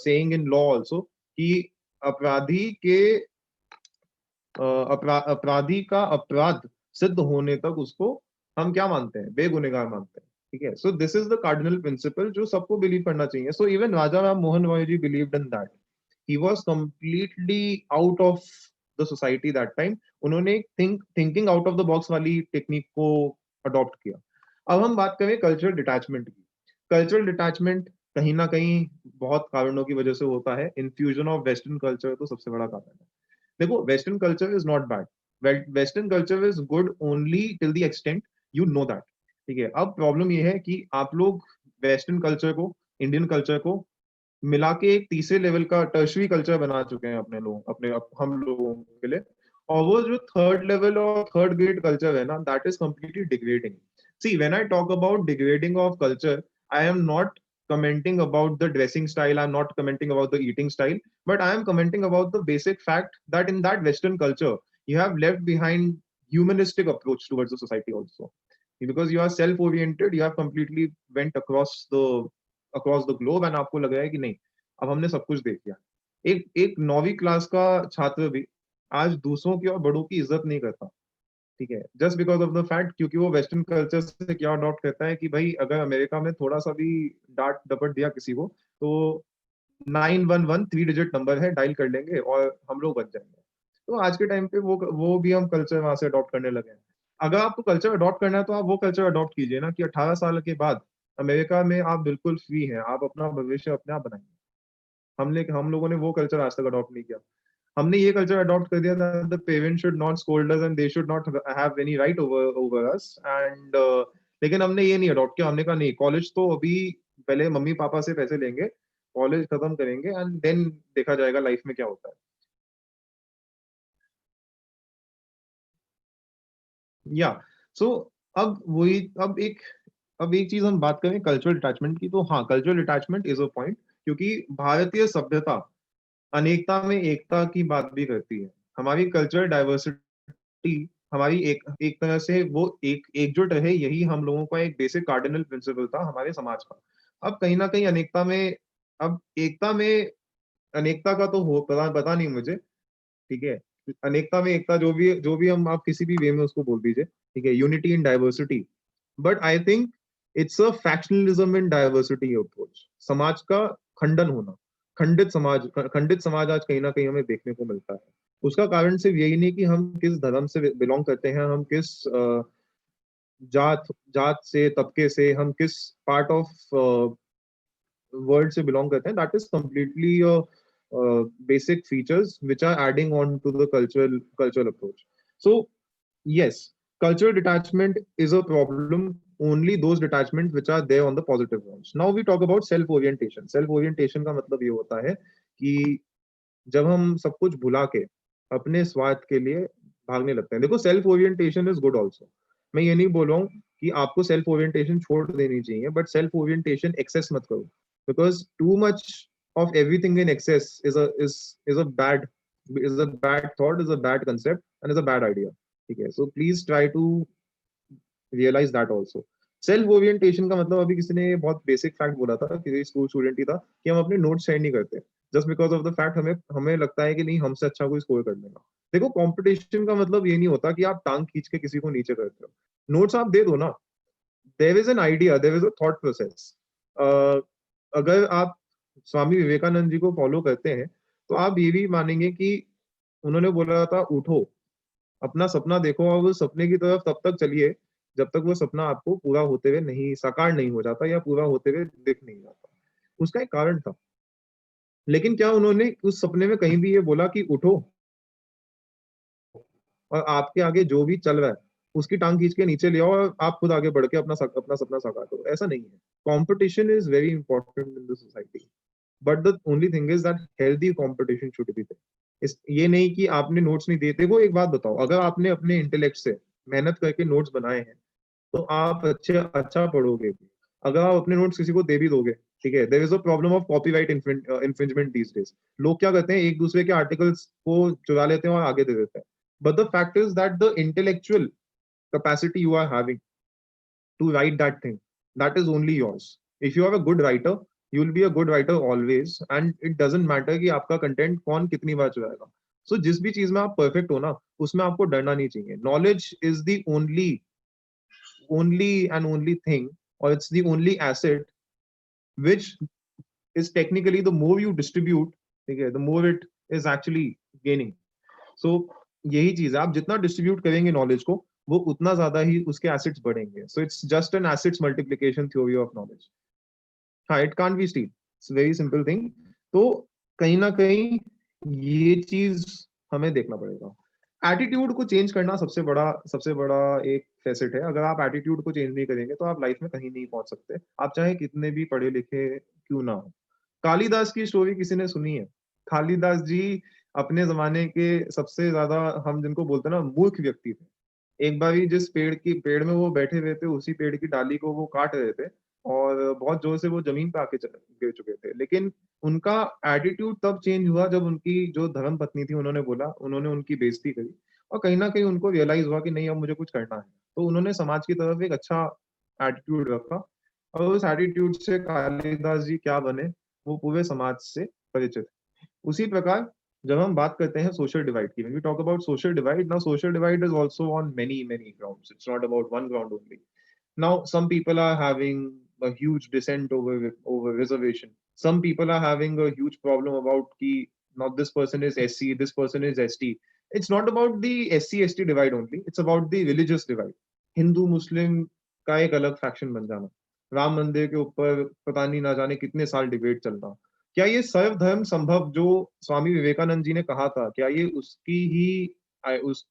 saying in law also कि अपराधी के अपराधी का अपराध सिद्ध होने तक उसको हम क्या मानते हैं, बेगुनहगार मानते हैं. ठीक है. So this is the cardinal principle जो सबको बिलीव करना चाहिए. So even Raja Ram Mohan Roy ji believed in that. He was completely out of the society that time. उन्होंने thinking out of the box वाली टेक्निक को अडॉप्ट किया. अब हम बात करें कल्चरल डिटैचमेंट की. कल्चरल डिटैचमेंट कहीं ना कहीं बहुत कारणों की वजह से होता है. इन्फ्यूजन ऑफ वेस्टर्न कल्चर तो सबसे बड़ा कारण है. देखो, western culture is not bad. Western culture is good only till the extent you know that. ठीक है. अब प्रॉब्लम ये है कि आप लोग वेस्टर्न कल्चर को, इंडियन कल्चर को मिला के एक तीसरे लेवल का टर्शरी कल्चर बना चुके हैं हम लोगों के लिए. और वो जो थर्ड लेवल और थर्ड ग्रेड कल्चर है ना, that is completely degrading. See, when I talk about degrading of culture, I am not commenting about the dressing style, I'm not commenting about the eating style, but I am commenting about the basic fact that in that Western culture, you have left behind humanistic approach towards the society also. Because you are self-oriented, you have completely went across the globe, and आपको लग रहा है कि नहीं, अब हमने सब कुछ देख लिया. एक 9वीं क्लास का छात्र भी आज दूसरों की और बड़ों की इज्जत नहीं करता. ठीक है. Just because of the fact, क्योंकि वो वेस्टर्न कल्चर से क्या अडॉप्ट करता है कि भाई अगर अमेरिका में थोड़ा सा भी डांट डपट दिया किसी को तो 911 3 डिजिट नंबर है, डायल कर लेंगे और हम लोग बच जाएंगे. तो आज के टाइम पे वो भी हम कल्चर वहां से अडॉप्ट करने लगे हैं. अगर आपको कल्चर अडॉप्ट करना है तो आप वो कल्चर अडॉप्ट कीजिए ना कि 18 साल के बाद अमेरिका में आप बिल्कुल फ्री हैं, आप अपना भविष्य अपने आप बनाएंगे. हम लोगों ने वो कल्चर आज तक अडॉप्ट नहीं किया. हमने ये कल्चर अडॉप्ट कर दिया था, the parents should not scold us and they should not have any right over us. And लेकिन हमने ये नहीं अडॉप्ट किया. हमने कहा नहीं, कॉलेज तो अभी पहले मम्मी पापा से पैसे लेंगे, कॉलेज खत्म करेंगे, एंड देन देखा जाएगा लाइफ में क्या होता है. या सो अब एक चीज हम बात करें कल्चरल डिटैचमेंट की. तो हाँ, cultural detachment is a point, क्योंकि भारतीय सभ्यता अनेकता में एकता की बात भी करती है. हमारी कल्चरल डाइवर्सिटी हमारी एक तरह से वो एकजुट रहे, यही हम लोगों का एक बेसिक कार्डिनल प्रिंसिपल था हमारे समाज का. अब कहीं ना कहीं अनेकता का तो पता नहीं मुझे. ठीक है. अनेकता में एकता जो भी हम, आप किसी भी वे में उसको बोल दीजिए. ठीक है. Unity in diversity. But I think it's a factionalism in diversity approach. समाज का खंडन होना, खंडित समाज आज कहीं ना कहीं हमें देखने को मिलता है. उसका कारण सिर्फ यही नहीं कि हम किस धर्म से बिलोंग करते हैं, हम किस जात से, तबके से, हम किस पार्ट ऑफ वर्ल्ड से बिलोंग करते हैं. That is completely basic features which are adding on to the cultural approach. So yes, cultural detachment is a problem, only those detachments which are there on the positive ones. Now we talk about self orientation. Self orientation का मतलब ये होता है कि जब हम सब कुछ भुला के अपने स्वार्थ के लिए भागने लगते हैं. देखो, self orientation is good also. मैं ये नहीं बोल रहा हूँ कि आपको सेल्फ ओरिएंटेशन छोड़ देनी चाहिए, बट सेल्फ ओरिएंटेशन एक्सेस मत करो, because too much of everything in excess is a bad thought, is a bad concept, and is a bad idea. ठीक है. So please try to realise that also. Self orientation का मतलब, अभी किसी ने बहुत बेसिक फैक्ट बोला था, किसी स्कूल स्टूडेंट ही था, कि हम अपने नोट्स शेयर नहीं करते just because of the fact हमें लगता है कि नहीं, हमसे अच्छा कोई स्कोर कर लेगा. देखो, कंपटीशन का मतलब ये नहीं होता कि आप टांग खींच के किसी को नीचे करते हो. नोट्स आप दे दो ना, there is an idea, there is a thought process. अगर आप स्वामी विवेकानंद जी को फॉलो करते हैं तो आप ये भी मानेंगे कि उन्होंने बोला था उठो, अपना सपना देखो और उस सपने की तरफ तब तक चलिए जब तक वो सपना आपको पूरा होते हुए नहीं, साकार नहीं हो जाता या पूरा होते हुए दिख नहीं जाता। उसका एक कारण था। लेकिन क्या उन्होंने उस सपने में कहीं भी ये बोला कि उठो और आपके आगे जो भी चल रहा है उसकी टांग खींच के नीचे ले आओ और आप खुद आगे बढ़ के अपना सपना साकार करो? ऐसा नहीं है। Competition is very important in the society, but the only thing is that healthy competition should be there. ये नहीं कि आपने नोट्स नहीं दिए। देखो एक बात बताओ, अगर आपने अपने इंटेलेक्ट से मेहनत करके नोट्स बनाए हैं तो आप अच्छा पढ़ोगे। अगर आप अपने नोट्स किसी को दे भी दोगे, ठीक है, there is a problem of copyright infringement these days. लोग क्या करते हैं, एक दूसरे के आर्टिकल्स को चुरा लेते हैं और आगे दे देते हैं। But the fact is that the intellectual capacity you are having to write that thing, that is only yours. If you are a good writer, you will be a good writer always, and it doesn't matter कि आपका content कौन कितनी बार चुराएगा। So जिस भी चीज में आप perfect हो ना, उसमें आपको डरना नहीं चाहिए। Knowledge is the only and only thing, or it's the only asset which is technically the more you distribute, ठीक है, the more it is actually gaining. So यही चीज है, आप जितना डिस्ट्रीब्यूट करेंगे नॉलेज को वो उतना ज्यादा ही उसके एसेट्स बढ़ेंगे। So it's just an assets multiplication theory of knowledge. हाँ, it can't be steal, it's very simple thing. तो कहीं ना कहीं ये चीज हमें देखना पड़ेगा। एटीट्यूड को चेंज करना सबसे बड़ा एक फैसेट है। अगर आप एटीट्यूड को चेंज नहीं करेंगे तो आप लाइफ में कहीं नहीं पहुंच सकते, आप चाहे कितने भी पढ़े लिखे क्यों ना हो। कालिदास की स्टोरी किसी ने सुनी है? कालिदास जी अपने जमाने के सबसे ज्यादा, हम जिनको बोलते हैं ना, मूर्ख व्यक्ति थे। एक बार ही जिस पेड़ में वो बैठे हुए थे, उसी पेड़ की डाली को वो काट रहे थे और बहुत जोर से वो जमीन पे आके गिर चुके थे। लेकिन उनका एटीट्यूड तब चेंज हुआ जब उनकी जो धर्म पत्नी थी उन्होंने उनकी बेइज्जती करी और कहीं ना कहीं उनको रियलाइज हुआ कि नहीं, अब मुझे कुछ करना है। तो उन्होंने समाज की तरफ एक अच्छा एटीट्यूड रखा और उस एटीट्यूड से कालिदास जी क्या बने, वो पूरे समाज से परिचित। उसी प्रकार जब हम बात करते हैं सोशल डिवाइड की, when we talk about social divide, now social divide is also on many grounds. It's not about one ground only. Now some people are having a huge dissent over reservation. Some people are having a huge problem about ki now this person is SC, this person is ST. It's not about the SC ST divide only, it's about the religious divide. Hindu Muslim का एक अलग faction बन जाना, राम मंदिर के ऊपर पता नहीं ना जाने कितने साल डिबेट चलना। क्या ये सर्वधर्म संभव जो स्वामी विवेकानंद जी ने कहा था, क्या ये उसकी ही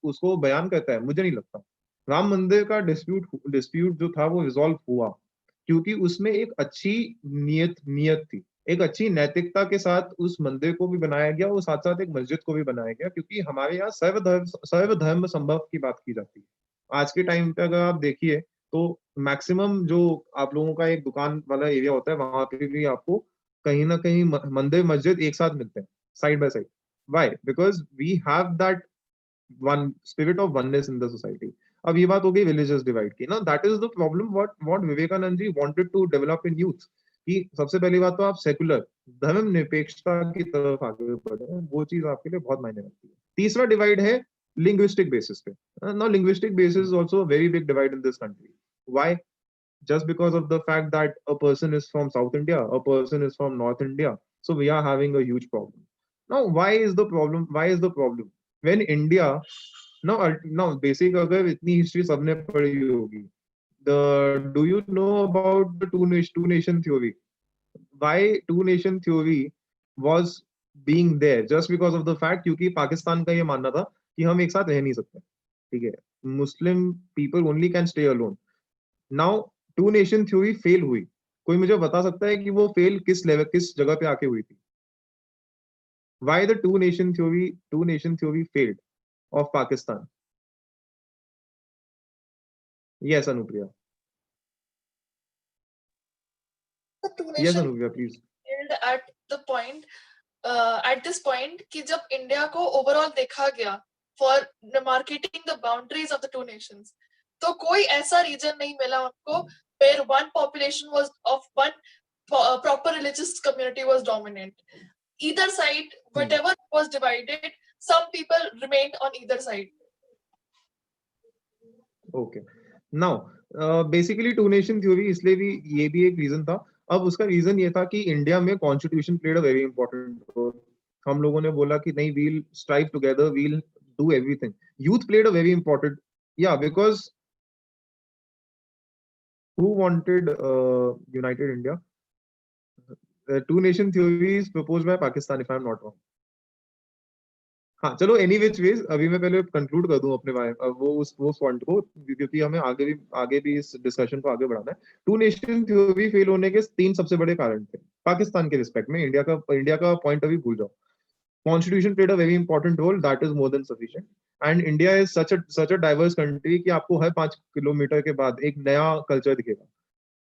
उसको बयान करता है? मुझे नहीं लगता। राम मंदिर का डिस्प्यूट जो था वो रिजॉल्व हुआ क्योंकि उसमें एक अच्छी नियत थी, एक अच्छी नैतिकता के साथ उस मंदिर को भी बनाया गया और साथ साथ एक मस्जिद को भी बनाया गया, क्योंकि हमारे यहाँ सर्वधर्म संभव की बात की जाती है। आज के टाइम पे अगर आप देखिए तो मैक्सिमम जो आप लोगों का एक दुकान वाला एरिया होता है, वहां पे भी आपको कहीं ना कहीं मंदिर मस्जिद एक साथ मिलते हैं, side by side. Why? Because we have that one spirit of oneness in the society. अब ये बात हो गई रिलीजियस डिवाइड की ना, that is the problem what Vivekananda ji wanted to develop in youth. कि सबसे पहली बात तो आप सेकुलर धर्म निरपेक्षता की तरफ आगे बढ़े, वो चीज आपके लिए बहुत मायने रखती है। तीसरा डिवाइड है linguistic basis पे। Now linguistic basis is also a very big divide in this country. Why? Just because of the fact that a person is from South India, a person is from North India, so we are having a huge problem. Now why is the problem? When India, now basic अगर इतनी history सबने पढ़ी होगी, do you know about the two nation theory? Why two nation theory was being there? Just because of the fact क्योंकि पाकिस्तान का ये मानना था कि हम एक साथ रह नहीं सकते, ठीक है, Muslim people only can stay alone. Now two nation theory fail हुई। कोई मुझे बता सकता है कि वो फेल किस जगह पे आके हुई थी? Why the two nation theory failed of Pakistan? Yes Anupriya, The two yes nation Anupriya please. failed at this point कि जब इंडिया को ओवरऑल देखा गया for demarcating the boundaries of the two nations, तो कोई ऐसा रीजन नहीं मिला उनको where one population was of one proper religious community was dominant. Either side, whatever was divided, some people remained on either side. Okay. Now, basically two nation theory इसलिए भी ये भी एक रीजन था। अब उसका रीजन ये था कि इंडिया में constitution played a very important role. हम लोगों ने बोला कि नहीं, we'll strive together, we'll do everything. Youth played a very important, या because who wanted united India? Two nation theory is proposed by Pakistan, if I am not wrong. हाँ चलो, any which ways अभी मैं पहले conclude कर दूं अपने वो पॉइंट को, क्योंकि हमें आगे भी इस डिस्कशन को आगे बढ़ाना है। टू नेशन थ्योरी फेल होने के 3 सबसे बड़े कारण थे पाकिस्तान के रिस्पेक्ट में। इंडिया का पॉइंट अभी भूल जाओ। Constitution played a very important role, that is more than sufficient. And India is such a diverse country कि आपको हर 5 किलोमीटर के बाद एक नया कल्चर दिखेगा।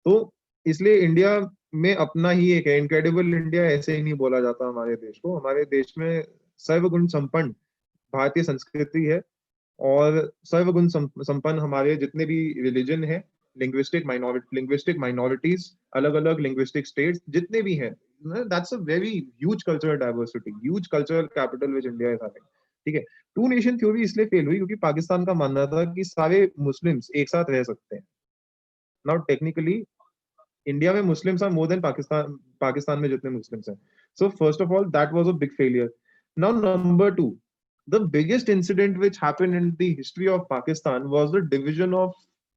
तो इसलिए इंडिया में अपना ही एक है, इनक्रेडिबल इंडिया ऐसे ही नहीं बोला जाता हमारे देश को। हमारे देश में सर्वगुण संपन्न भारतीय संस्कृति है, और सर्वगुण संपन्न हमारे जितने भी रिलीजन है, लिंग्विस्टिक माइनॉरिटीज, अलग अलग लिंग्विस्टिक स्टेट्स जितने भी हैं, that's a very huge cultural diversity, huge cultural capital which India is having. ठीक है, टू नेशन थ्योरी इसलिए फेल हुई क्योंकि पाकिस्तान का मानना था कि सारे मुस्लिम्स एक साथ रह सकते हैं। नाउ टेक्निकली इंडिया में Muslims are more than Pakistan में जितने मुस्लिम्स हैं। So first of all that was a big failure. Now number 2, the biggest incident which happened in the history of Pakistan was the division of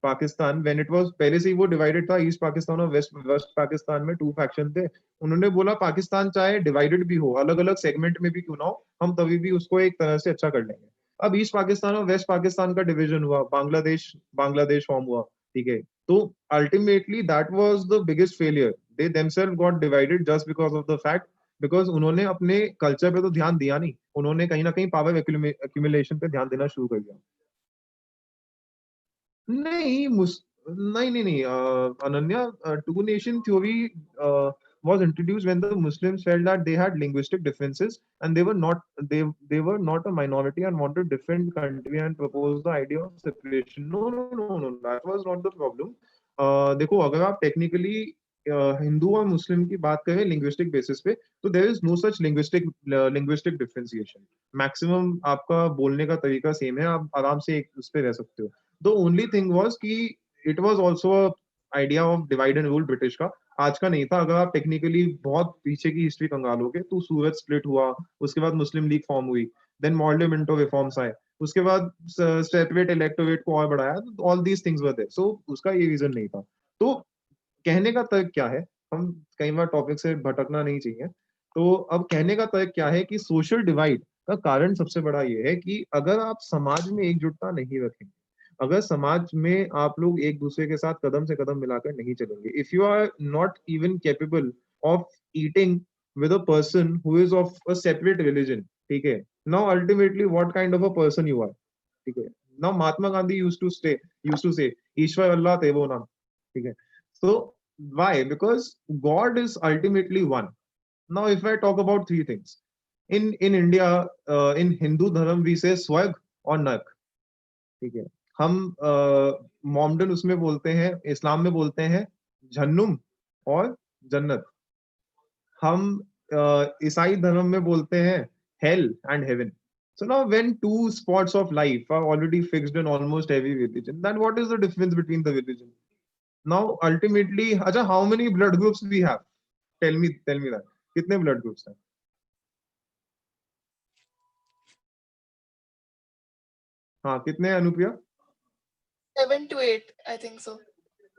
Pakistan when it was, पहले से ही वो divided था, east Pakistan और waste Pakistan में 2 faction थे। उन्होंने बोला पाकिस्तान चाहे डिवाइडेड भी हो, अलग अलग सेगमेंट में भी क्यों ना हो, हम तभी भी उसको एक तरह से अच्छा कर लेंगे। अब ईस्ट पाकिस्तान और वेस्ट पाकिस्तान का डिवीजन हुआ, बांग्लादेश फॉर्म हुआ। ठीक है, तो ultimately that was the biggest failure. They themselves got divided just because of the fact, because उन्होंने अपने कल्चर पे तो ध्यान दिया नहीं, उन्होंने कहीं ना कहीं पावर एक्यूमुलेशन पे ध्यान देना शुरू कर दिया। नहीं नहीं नहीं नहीं, Ananya, two nation theory was introduced when the Muslims felt that they had linguistic differences and they were not a minority and wanted different country and proposed the idea of separation. No, that was not the problem. देखो, अगर आप technically Hindu और मुस्लिम की बात करें linguistic basis पे, तो there is no such linguistic differentiation. Maximum आपका बोलने का तरीका सेम है, आप आराम से एक उस पे रह सकते हो। द ओनली थिंग वाज कि it was also a idea of divide and rule British का, आज का नहीं था। अगर आप टेक्निकली बहुत पीछे की हिस्ट्री कंगालोगे तो सूरत स्प्लिट हुआ, उसके बाद मुस्लिम लीग फॉर्म हुई, देन मॉडल मिंटो रिफॉर्म्स आए, उसके बाद सेपरेट इलेक्टोरेट को और बढ़ाया, all these things were there. So उसका ये रीजन नहीं था। तो कहने का तर्क क्या है, हम कई बार टॉपिक से भटकना नहीं चाहिए। तो अब कहने का तर्क क्या है कि सोशल डिवाइड का कारण सबसे बड़ा ये है कि अगर आप समाज में एकजुटता नहीं रखेंगे, अगर समाज में आप लोग एक दूसरे के साथ कदम से कदम मिलाकर नहीं चलेंगे, if you are not even capable of eating with a person who is of a separate religion, ठीक है, now ultimately what kind of a person you are. ठीक है, now Mahatma Gandhi used to say ईश्वर अल्लाह तेवो नाम। ठीक है, so why? Because God is ultimately one. Now if I talk about 3 things in India, in Hindu dharma we say स्वर्ग और नरक। ठीक है, हम मोमडन उसमें बोलते हैं, इस्लाम में बोलते हैं जहन्नुम और जन्नत। हम ईसाई धर्म में बोलते हैं hello and heaven. So now when 2 spots of life are already fixed in almost every religion, then what is the difference between the religion? Now ultimately, अच्छा, how many blood groups we have? Tell me that. कितने blood groups हैं? हाँ, कितने हैं Anupriya? 7 to 8, I think so.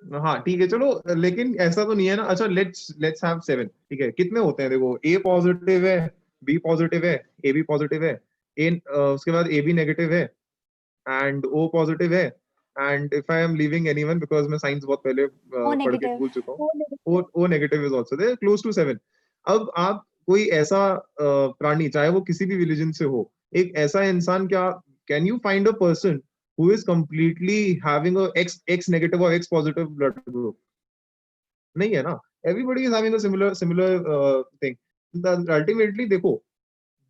हाँ ठीक है, चलो, लेकिन ऐसा तो नहीं है ना। अच्छा, लेट्स हैव 7। ठीक है, कितने होते हैं? देखो, ए पॉजिटिव है, बी पॉजिटिव है, ए बी पॉजिटिव है, उसके बाद ए बी नेगेटिव है, एंड ओ पॉजिटिव है, and if I am leaving anyone, because मैं साइंस बहुत पहले पढ़ के भूल चुका हूँ, O negative is also there, close to 7। अब आप कोई ऐसा प्राणी, चाहे वो किसी भी रिलीजन से हो, एक ऐसा इंसान, क्या can you find a person who is completely having a X negative or X positive blood group? नहीं है ना। Everybody is having a similar thing. Ultimately, देखो,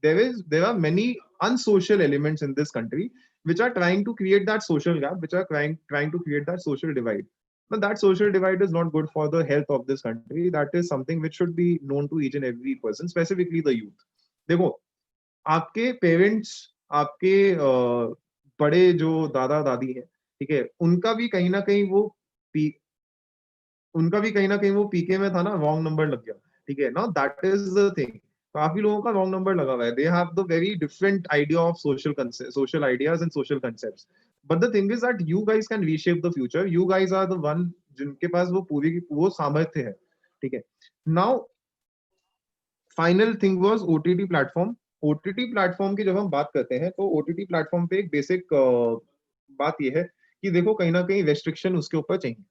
there are many unsocial elements in this country which are trying to create that social gap, which are trying to create that social divide. But that social divide is not good for the health of this country. That is something which should be known to each and every person, specifically the youth. देखो, आपके parents, आपके बड़े जो दादा दादी हैं, ठीक है, उनका भी कहीं ना कहीं वो उनका भी कहीं ना कहीं वो पीके में था ना, रॉन्ग नंबर लग गया, ठीक है ना, दैट इज द थिंग। काफी लोगों का रॉन्ग नंबर लगा हुआ है, they have the very different idea of social ideas and social concepts, but the thing is that you guys can reshape the future, you guys are the one जिनके पास वो पूरी वो सामर्थ्य है, ठीक है। Now final thing was OTT platform. OTT platform की जब हम बात करते हैं तो ओटीटी प्लेटफॉर्म पे एक बेसिक बात ये है कि देखो कहीं ना कहीं रेस्ट्रिक्शन उसके ऊपर चाहिए।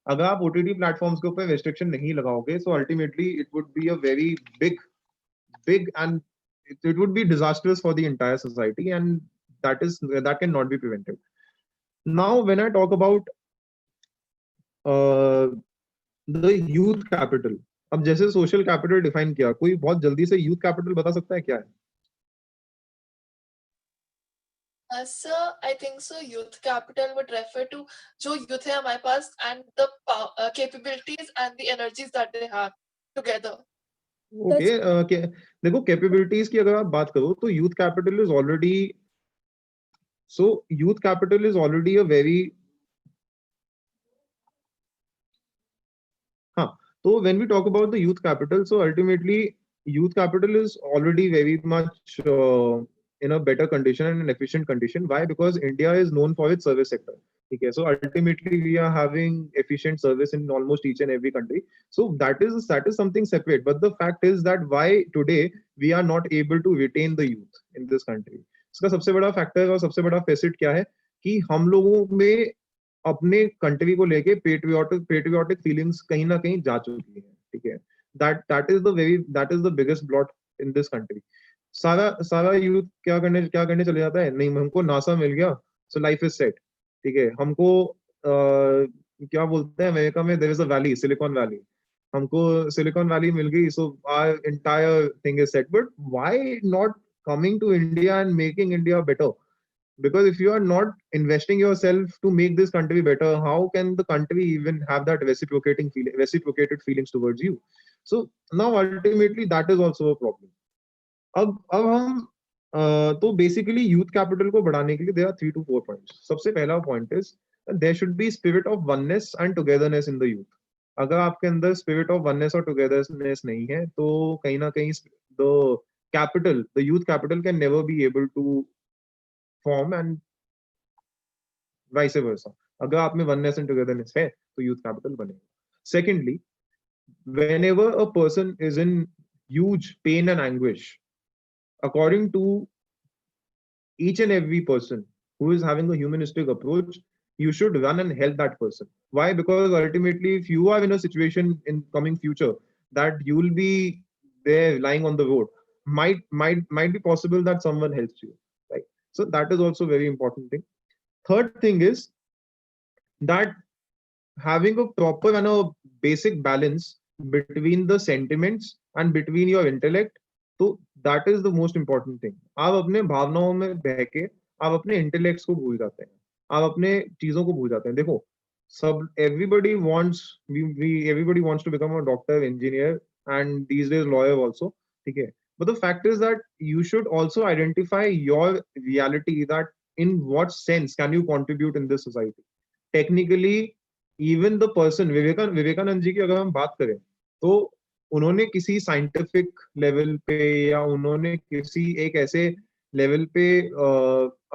अगर आप ओटीटी प्लेटफॉर्म्स के ऊपर रेस्ट्रिक्शन नहीं लगाओगे so ultimately it would be a very big and it would be disastrous for the entire society, and that cannot be prevented. Now when I talk about the youth capital, अब जैसे social capital define किया, कोई बहुत जल्दी से youth capital बता सकता है क्या है? Sir, I think so. Youth capital would refer to जो youth है हमारे पास and the capabilities and the energies that they have together. Okay, देखो कैपेबिलिटीज की अगर आप बात करो तो youth capital is already a very, हाँ, तो when we talk about the youth capital, so ultimately youth capital is already very much in a better condition and an efficient condition. Why? Because India is known for its service sector. Okay, so ultimately we are having efficient service in almost each and every country. So that is something separate. But the fact is that why today we are not able to retain the youth in this country. इसका सबसे बड़ा factor और सबसे बड़ा face it क्या है कि हम लोगों में अपने कंट्री को लेके पेट्रियोटिक फीलिंग्स कहीं ना कहीं जा चुकी है, ठीक है। That is the biggest blot in this country. सारा यूथ क्या करने चले जाता है, नहीं हमको नासा मिल गया सो लाइफ इज सेट, ठीक है। हमको क्या बोलते हैं अमेरिका में, there is a valley, silicon valley, हमको सिलिकॉन वैली मिल गई so our entire thing is set. But why not coming to India and making India better? Because if you are not investing yourself to make this country better, how can the country even have that reciprocated feelings towards you? So now ultimately that is also a problem. अब हम तो basically youth capital को बढ़ाने के लिए there are 3 to 4 points. सबसे पहला point is there should be spirit of oneness and togetherness in the youth. अगर आपके अंदर स्पिरिट ऑफ वननेस और टुगेदरनेस नहीं है तो कहीं ना कहीं the youth capital can never be able to form and vice versa. अगर आप में वननेस एंड टुगेदरनेस है तो यूथ कैपिटल बनेगा। Secondly, whenever a person is in huge pain and anguish, according to each and every person who is having a humanistic approach, you should run and help that person. Why? Because ultimately if you are in a situation in coming future that you will be there lying on the road, might be possible that someone helps you, right? So that is also very important thing. Third thing is that having a proper and a basic balance between the sentiments and between your intellect, तो that is the most important thing. आप अपने भावनाओं में बह के आप अपने intellects को भूल जाते हैं, आप अपने चीजों को भूल जाते हैं। देखो सब everybody wants to become a doctor, engineer and these days lawyer also, ठीक है। But the fact is that you should also identify your reality, that in what sense can you contribute in this society. Technically even the person Vivekananda ji की अगर हम बात करें तो उन्होंने किसी साइंटिफिक लेवल पे या उन्होंने किसी एक ऐसे लेवल पे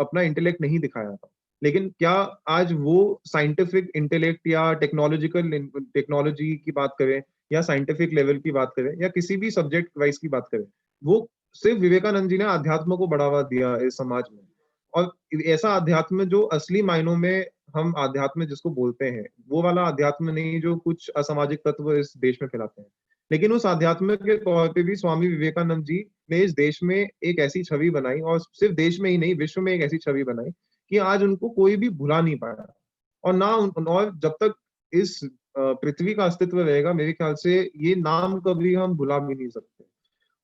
अपना इंटेलेक्ट नहीं दिखाया था, लेकिन क्या आज वो साइंटिफिक इंटेलेक्ट या टेक्नोलॉजी की बात करें या साइंटिफिक लेवल की बात करें या किसी भी सब्जेक्ट वाइज की बात करें, वो सिर्फ विवेकानंद जी ने अध्यात्म को बढ़ावा दिया इस समाज में। और ऐसा अध्यात्म जो असली मायनों में हम आध्यात्म जिसको बोलते हैं, वो वाला आध्यात्म नहीं जो कुछ असामाजिक तत्व इस देश में फैलाते हैं, लेकिन उस आध्यात्म के तौर पे भी स्वामी विवेकानंद जी ने इस देश में एक ऐसी छवि बनाई, और सिर्फ देश में ही नहीं विश्व में एक ऐसी छवि बनाई कि आज उनको कोई भी भुला नहीं पाया। और जब तक इस पृथ्वी का अस्तित्व रहेगा, मेरे ख्याल से ये नाम कभी हम भुला भी नहीं सकते।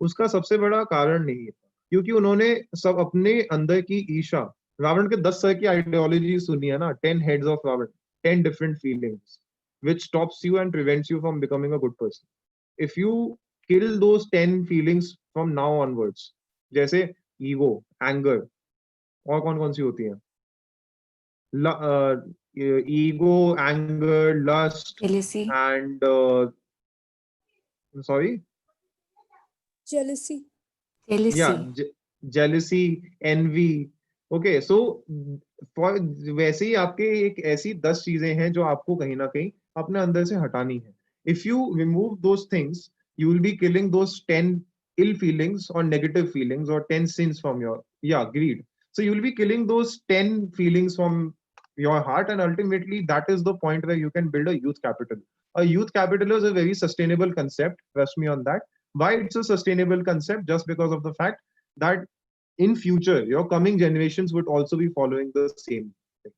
उसका सबसे बड़ा कारण नहीं है क्योंकि उन्होंने सब अपने अंदर की ईर्षा, रावण के 10 तरह की आइडियोलॉजी सुनी है ना, 10 heads of Ravan, 10 different feelings which stops you and prevents you from becoming a good person. If you kill those 10 feelings from now onwards, जैसे ईगो, एंगर, और कौन कौन सी होती है, ego, anger, lust, Jealousy. and sorry, Jealousy. yeah, Jealousy. jealousy, envy. Okay, so for वैसे ही आपके एक ऐसी 10 चीजें हैं जो आपको कहीं ना कहीं अपने अंदर से हटानी है. If you remove those things, you will be killing those 10 ill feelings or negative feelings or 10 sins from your, yeah, greed. So you will be killing those 10 feelings from your heart, and ultimately that is the point where you can build a youth capital. A youth capital is a very sustainable concept, trust me on that. Why it's a sustainable concept? Just because of the fact that in future your coming generations would also be following the same thing.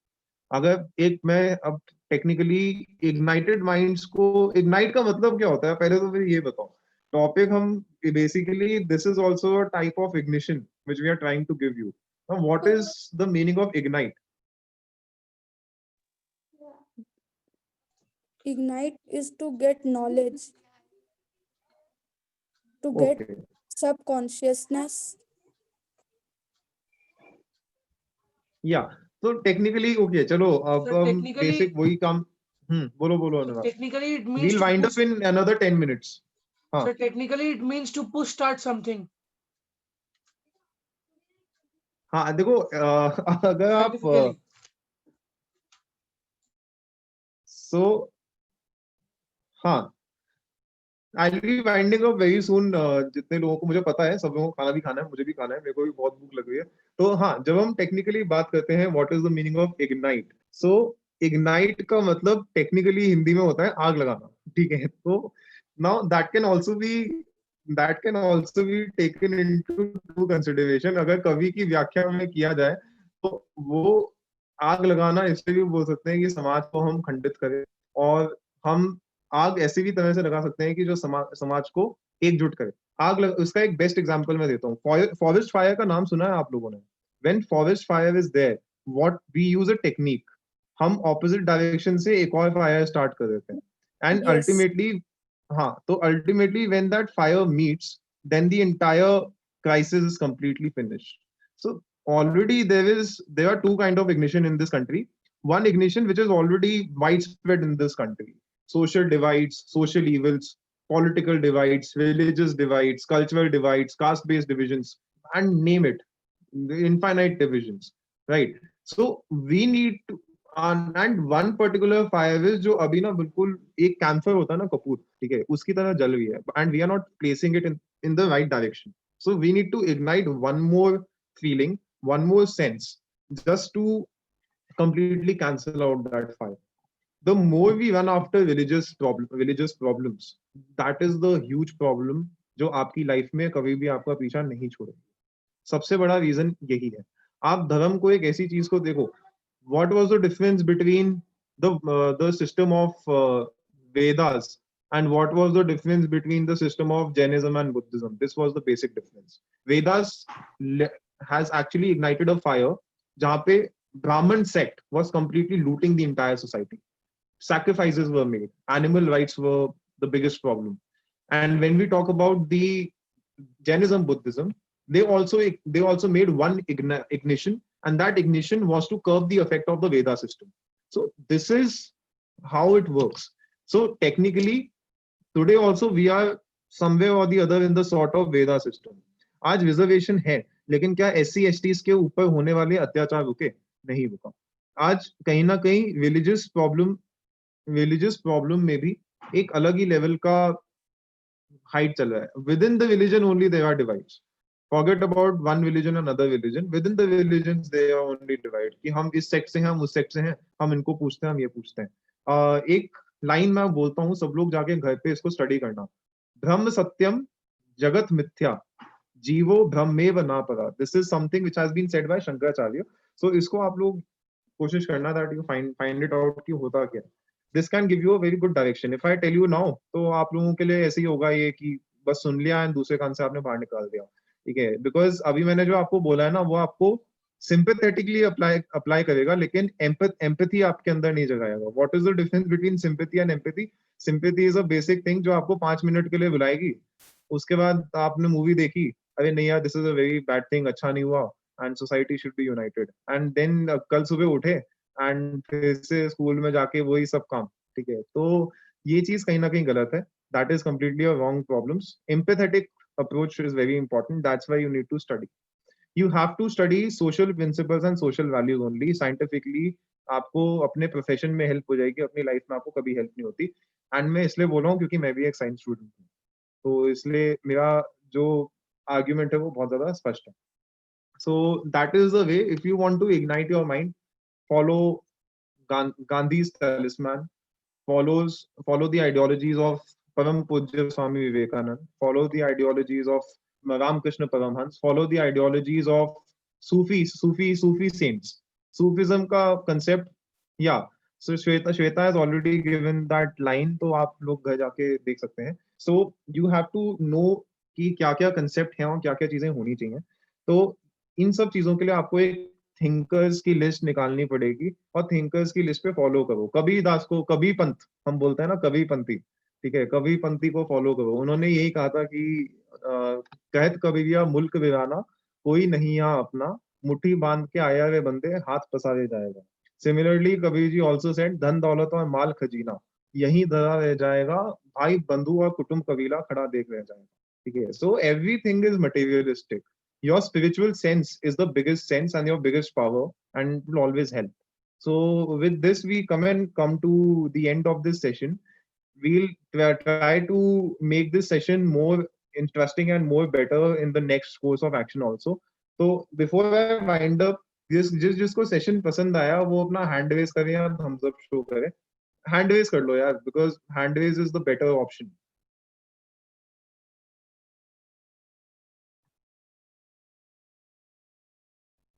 अगर एक मैं अब technically ignited minds को, ignite का मतलब क्या होता है पहले तो फिर ये बताओ. टॉपिक हम basically, this is also a type of ignition which we are trying to give you. Now what is the meaning of ignite? Ignite is to get knowledge, to get Okay. subconsciousness. या तो technically okay, चलो अब Sir, हम technically- basic वही काम. बोलो बोलो अनुराग. Technically, it means We'll to wind push, up in another 10 minutes. हाँ. sir, technically it means to push start something. हाँ देखो, अगर आप Scientifically. so हाँ, I'll be winding up very soon. जितने लोगों को मुझे पता है, सब लोगों को खाना भी खाना है, मुझे भी खाना है, मेरे को भी बहुत भूख लग रही है. तो हाँ, जब हम टेक्निकली बात करते हैं what is the meaning of ignite, so ignite का मतलब टेक्निकली हिंदी में होता है आग लगाना. ठीक है, तो now that can also be taken into two consideration. अगर कवि की व्याख्या में किया जाए तो वो आग लगाना इससे भी बोल सकते हैं कि समाज को हम खंडित करें, और हम आग ऐसी भी तरह से लगा सकते हैं कि जो समाज को एकजुट करे. उसका एक बेस्ट एग्जांपल मैं देता हूँ. फॉरेस्ट फायर का नाम सुना है आप लोगों ने? When forest fire is there, what we use a technique. हम ऑपोजिट डायरेक्शन से एक और फायर स्टार्ट कर देते हैं, एंड Yes. अल्टीमेटली, हाँ, तो ultimately when that fire meets, then the entire crisis is completely finished. So already there are two kind of ignition in this country. One ignition which is already widespread in this country: social divides, social evils, political divides, religious divides, cultural divides, caste-based divisions, and name it, the infinite divisions, right? So we need to, and one particular fire is जो अभी ना बिल्कुल एक camphor होता है ना कपूर, ठीक है, उसकी तरह जल रही है, and we are not placing it in the right direction. So we need to ignite one more feeling, one more sense, just to completely cancel out that fire. The more we run after religious problems, that is the huge problem जो आपकी life में कभी भी आपका पीछा नहीं छोड़े. सबसे बड़ा रीजन यही है. आप धर्म को एक ऐसी चीज को देखो. What was the difference between the system of Vedas and what was the difference between the system of Jainism and Buddhism? This was the basic difference. Vedas has actually ignited a fire जहाँ पे Brahmin sect was completely looting the entire society. Sacrifices were made. Animal rights were the biggest problem. And when we talk about the Jainism, Buddhism, they also made one ignition, and that ignition was to curb the effect of the Veda system. So this is how it works. So technically, today also we are somewhere or the other in the sort of Veda system. आज reservation है, लेकिन क्या SC STs के ऊपर होने वाले अत्याचार रुके? नहीं रुका. आज कहीं ना कहीं रिलीजियस प्रॉब्लम में भी एक अलग ही लेवल का हाइट चल रहा है. Within the religion only there are divides. Forget about one religion and another religion. Within the religions, they are only divided. कि हम इस सेक्ट से हैं, हम उस सेक्ट से हैं, हम इनको पूछते हैं, हम ये पूछते हैं. एक लाइन मैं बोलता हूँ, सब लोग जाके घर पे इसको स्टडी करना. ब्रह्म सत्यम जगत मिथ्या जीवो ब्रह्मेव न परा. This is something which has been said by Shankaracharya. So इसको आप लोग कोशिश करना that you find it out कि होता क्या. This can give you a very good direction. If I tell you now, तो आप लोगों के लिए ऐसे ही होगा ये कि बस सुन लिया एंड दूसरे कान से आपने बाहर निकाल दिया. ठीक है, बिकॉज अभी मैंने जो आपको बोला है ना, वो आपको सिंपैथेटिकली अप्लाई करेगा, लेकिन एम्पैथी आपके अंदर नहीं जगाएगा. What is the difference between sympathy and empathy? Sympathy is a basic thing जो आपको 5 मिनट के लिए बुलाएगी, उसके बाद आपने मूवी देखी, अरे नहीं यार, this is a very bad thing, अच्छा नहीं हुआ, and society should be united, and then कल सुबह उठे एंड फिर से स्कूल में जाके वही सब काम, ठीक है। तो ये चीज कहीं ना कहीं गलत है, that is completely a wrong problems. Empathetic approach is very important, that's why you need to study, you have to study social principles and social values only scientifically। आपको अपने प्रोफेशन में हेल्प हो जाएगी, अपनी लाइफ में आपको कभी help नहीं होती। एंड मैं इसलिए बोल रहा हूँ क्योंकि मैं भी एक साइंस स्टूडेंट हूँ, तो इसलिए मेरा जो आर्ग्यूमेंट है वो बहुत ज्यादा स्पष्ट है। So that is the way, if you want to ignite your mind, follow Gandhi's talisman, follow the ideologies of Param Pujya Swami Vivekanand, follow the ideologies of Ramakrishna Paramhans, follow the ideologies of Sufi saints, Sufism का concept, yeah। So Shweta has already given that line, तो आप लोग घर जाके देख सकते हैं। So you have to know कि क्या क्या concept है और क्या क्या चीजें होनी चाहिए। तो इन सब चीजों के लिए आपको एक थिंकर्स की लिस्ट निकालनी पड़ेगी और थिंकर्स की लिस्ट पे फॉलो करो। कबीर दास को, कबीर पंथ हम बोलते हैं ना, कबीर पंथी, ठीक है, कबीर पंथी को फॉलो करो। उन्होंने यही कहा था कि कहत कबीरिया मुल्क वीराना, कोई नहीं यहाँ अपना, मुट्ठी बांध के आया वे बंदे, हाथ पसारे जाएगा। Similarly Kabir ji also said, धन दौलत और माल खजीना यही धरा रह जाएगा, भाई बंधु और कुटुंब कबीला खड़ा देख रह जाएगा, ठीक है। So everything is materialistic, your spiritual sense is the biggest sense and your biggest power, and it will always help. So with this we come to the end of this session. We'll try to make this session more interesting and more better in the next course of action also. So before I wind up, जिसको session पसंद आया वो अपना hand raise करें या thumbs up show करें। Hand raise कर लो यार, because hand raise is the better option.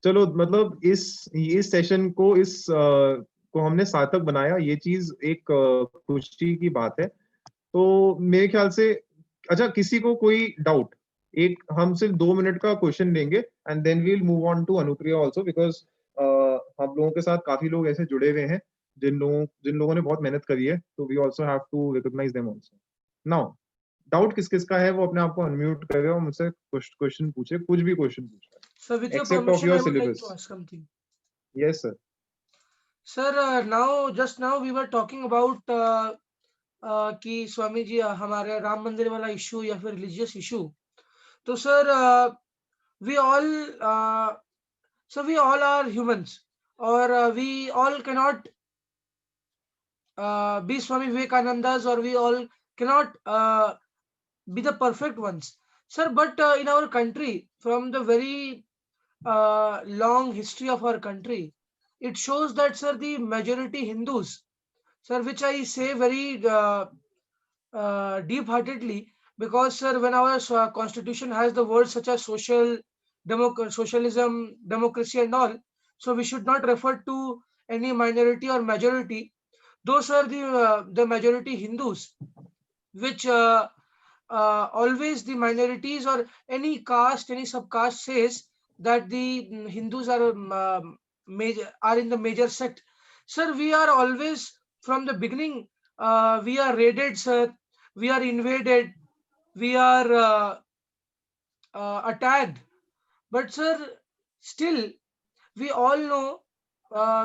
चलो, मतलब इस सेशन को को हमने सार्थक बनाया, ये चीज एक खुशी की बात है। तो मेरे ख्याल से, अच्छा किसी को कोई डाउट, एक हम सिर्फ 2 मिनट का क्वेश्चन लेंगे and then we'll move on to Anupriya also, because हम लोगों के साथ काफी लोग ऐसे जुड़े हुए हैं जिन लोगों ने बहुत मेहनत करी है, तो we also have to recognise them also. Now doubt किस किस का है वो अपने आप को अनम्यूट करे और मुझसे क्वेश्चन पूछे, कुछ भी क्वेश्चन पूछे। Sir, with your Except of permission, your I would like syllabus. to ask something. Yes, sir. Sir, just now we were talking about कि स्वामी जी हमारे राम मंदिर वाला इशू या फिर रिलीजियस इशू। तो sir we all are humans, or we all cannot be Swami Vivekanandas, or we all cannot be the perfect ones, sir. But in our country, from the very long history of our country, it shows that, sir, the majority Hindus, sir, which I say very deep-heartedly, because, sir, when our constitution has the words such as socialism, democracy and all, so we should not refer to any minority or majority. Those are the majority Hindus, which always the minorities or any caste, any subcaste says that the Hindus are in the major sect. Sir, we are always from the beginning, we are raided, sir, we are invaded, we are attacked. But sir, still we all know,